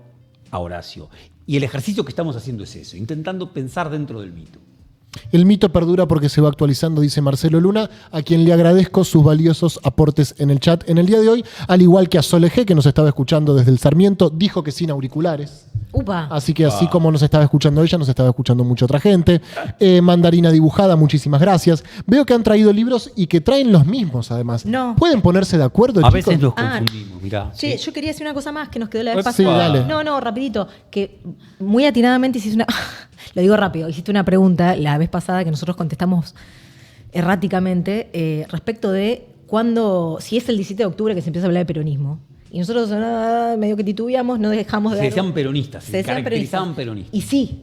a Horacio. Y el ejercicio que estamos haciendo es eso, intentando pensar dentro del mito. El mito perdura porque se va actualizando, dice Marcelo Luna, a quien le agradezco sus valiosos aportes en el chat en el día de hoy, al igual que a Sole G, que nos estaba escuchando desde el Sarmiento, dijo que sin auriculares. ¡Upa! Así que así como nos estaba escuchando ella, nos estaba escuchando mucha otra gente. Mandarina Dibujada, muchísimas gracias. Veo que han traído libros y que traen los mismos, además. No. ¿Pueden ponerse de acuerdo, A chicos? veces los confundimos, mirá. Sí, yo quería decir una cosa más que nos quedó la vez Sí, pasada. dale. No, rapidito. Que muy atinadamente hiciste una... Lo digo rápido. Hiciste una pregunta la vez pasada que nosotros contestamos erráticamente respecto de si es el 17 de octubre que se empieza a hablar de peronismo. Y nosotros medio que titubeamos, no dejamos de... Se decían peronistas, se decían caracterizaban peronistas. Y sí.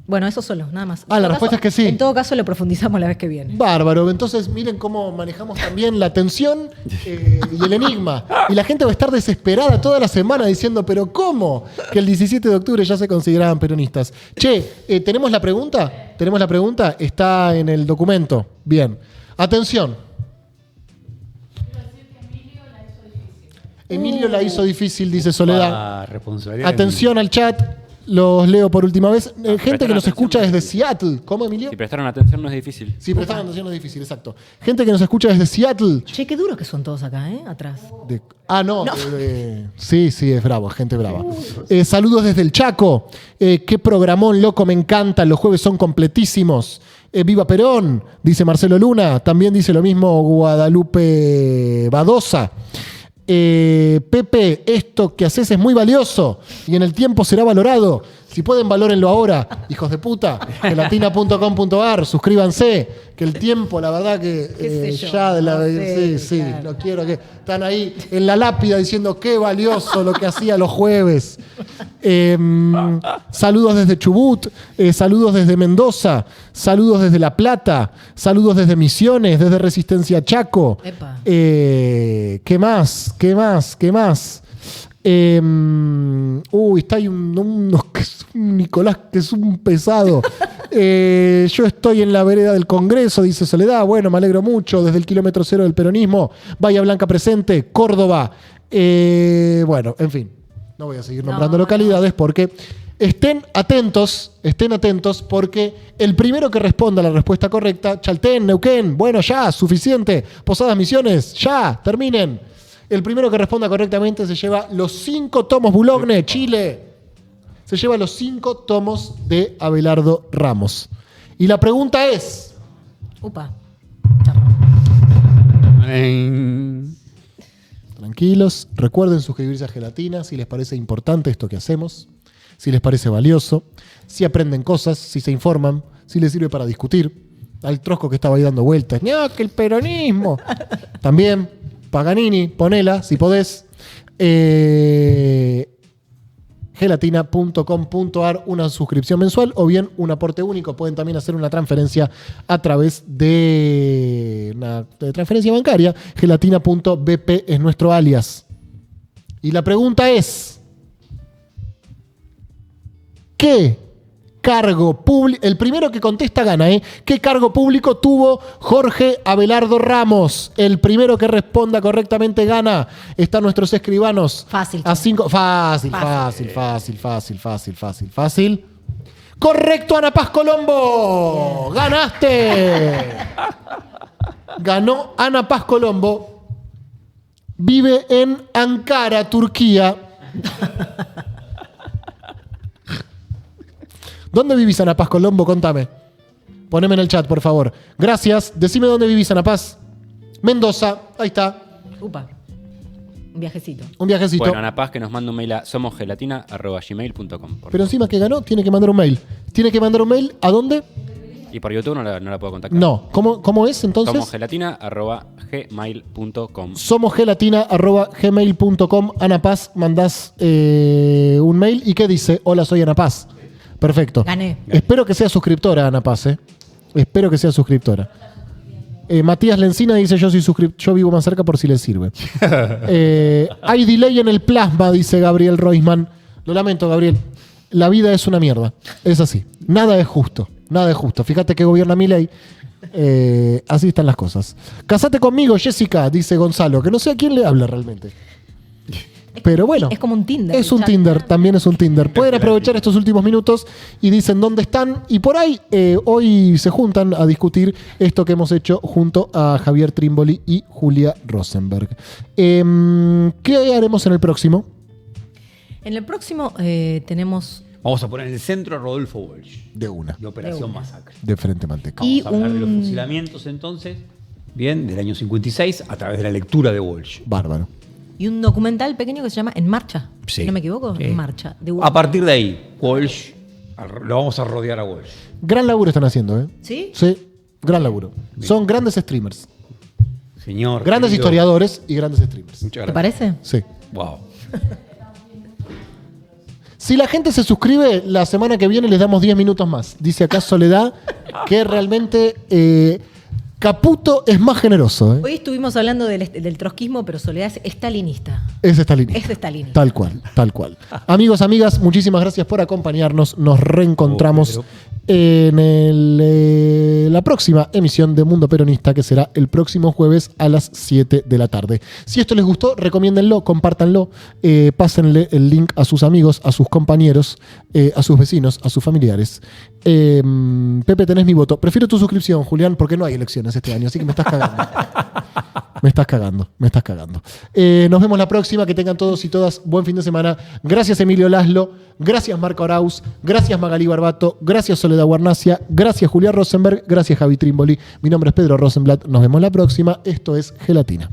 Bueno, eso solo, nada más. La respuesta es que sí. En todo caso, lo profundizamos la vez que viene. Bárbaro. Entonces, miren cómo manejamos también la tensión y el enigma. Y la gente va a estar desesperada toda la semana diciendo, ¿pero cómo? Que el 17 de octubre ya se consideraban peronistas. Che, ¿tenemos la pregunta? ¿Tenemos la pregunta? Está en el documento. Bien. Atención. Emilio la hizo difícil, dice Soledad. Responsabilidad. Atención al chat. Los leo por última vez. Gente que prestaron nos escucha atención, desde Seattle. ¿Cómo, Emilio? Si prestaron atención no es difícil. Si prestaron atención no es difícil, exacto. Gente que nos escucha desde Seattle. Che, qué duros que son todos acá, atrás. No. Sí, es bravo, gente brava. Saludos desde el Chaco. Qué programón, loco, me encanta. Los jueves son completísimos. Viva Perón, dice Marcelo Luna. También dice lo mismo Guadalupe Badosa. Pepe, esto que haces es muy valioso y en el tiempo será valorado. Si pueden, valórenlo ahora, hijos de puta. Gelatina.com.ar, suscríbanse. Que el tiempo, la verdad que ya de la... No sé, sí, claro. no quiero que... Están ahí en la lápida diciendo qué valioso lo que hacía los jueves. Saludos desde Chubut, saludos desde Mendoza, saludos desde La Plata, saludos desde Misiones, desde Resistencia Chaco. Epa. ¿Qué más? Está ahí un Nicolás que es un pesado. Yo estoy en la vereda del Congreso, dice Soledad. Bueno, me alegro mucho. Desde el kilómetro cero del peronismo. Bahía Blanca presente, Córdoba. Bueno, en fin. No voy a seguir nombrando localidades porque estén atentos porque el primero que responda la respuesta correcta, Chaltén, Neuquén, bueno, ya, suficiente. Posadas Misiones, ya, terminen. El primero que responda correctamente se lleva los 5 tomos Boulogne, Chile. Se lleva los 5 tomos de Abelardo Ramos. Y la pregunta es... Upa. Tranquilos, recuerden suscribirse a Gelatina si les parece importante esto que hacemos. si les parece valioso, si aprenden cosas, si se informan, si les sirve para discutir. Al trosco que estaba ahí dando vueltas. ¡No, que el peronismo! También, Paganini, ponela si podés. Gelatina.com.ar, una suscripción mensual o bien un aporte único. Pueden también hacer una transferencia a través de una transferencia bancaria. Gelatina.bp es nuestro alias. Y la pregunta es: ¿qué cargo público? El primero que contesta gana, ¿eh? ¿Qué cargo público tuvo Jorge Abelardo Ramos? El primero que responda correctamente gana. Están nuestros escribanos. Fácil. Fácil. Correcto, Ana Paz Colombo. ¡Ganaste! Ganó Ana Paz Colombo. Vive en Ankara, Turquía. ¿Dónde vivís, Ana Paz Colombo? Contame. Poneme en el chat, por favor. Gracias. Decime dónde vivís, Ana Paz. Mendoza. Ahí está. Upa. Un viajecito. Un viajecito. Bueno, Ana Paz que nos manda un mail a somosgelatina@gmail.com. Pero encima que ganó, tiene que mandar un mail. ¿Tiene que mandar un mail a dónde? Y por YouTube no la puedo contactar. No. ¿Cómo es entonces? Somosgelatina@gmail.com. Somosgelatina@gmail.com. Ana Paz, mandás un mail. ¿Y qué dice? Hola, soy Ana Paz. Perfecto. Gané. Espero que sea suscriptora, Ana Paz. Espero que sea suscriptora. Matías Lencina dice: yo vivo más cerca por si les sirve. Hay delay en el plasma, dice Gabriel Roisman. Lo lamento, Gabriel. La vida es una mierda. Es así. Nada es justo. Fíjate que gobierna mi ley. Así están las cosas. Casate conmigo, Jessica, dice Gonzalo. Que no sé a quién le habla realmente. Pero bueno, es como un Tinder. Es un Tinder, también es un Tinder. Pueden aprovechar estos últimos minutos y dicen dónde están. Y por ahí hoy se juntan a discutir esto que hemos hecho junto a Javier Trimboli y Julia Rosenberg. ¿Qué haremos en el próximo? En el próximo tenemos... Vamos a poner en el centro a Rodolfo Walsh. De una. De Operación Masacre. De Frente Manteca. Vamos a hablar de los fusilamientos entonces, bien, del año 56, a través de la lectura de Walsh. Bárbaro. Y un documental pequeño que se llama En Marcha. Sí. ¿No me equivoco? Sí. En Marcha. A partir de ahí, Walsh, lo vamos a rodear a Walsh. Gran laburo están haciendo, ¿eh? ¿Sí? Sí, gran laburo. Son grandes streamers. Señor. Grandes querido. historiadores y grandes streamers. Muchas ¿Te gracias. parece? Sí. Wow. Si la gente se suscribe, la semana que viene les damos 10 minutos más. Dice acá Soledad que realmente Caputo es más generoso. Hoy estuvimos hablando del trotskismo, pero Soledad es estalinista. Es estalinista. Es estalinista. Tal cual, tal cual. Amigos, amigas, muchísimas gracias por acompañarnos. Nos reencontramos en la próxima emisión de Mundo Peronista, que será el próximo jueves a las 7 de la tarde. Si esto les gustó, recomiéndenlo, compártanlo, pásenle el link a sus amigos, a sus compañeros, a sus vecinos, a sus familiares. Pepe, tenés mi voto. Prefiero tu suscripción, Julián, porque no hay elecciones este año, así que me estás cagando. Me estás cagando. Nos vemos la próxima. Que tengan todos y todas buen fin de semana. Gracias, Emilio Laszlo. Gracias, Marco Arauz. Gracias, Magalí Barbato. Gracias, Soledad Guarnacia. Gracias, Julia Rosenberg. Gracias, Javi Trimboli. Mi nombre es Pedro Rosenblatt. Nos vemos la próxima. Esto es Gelatina.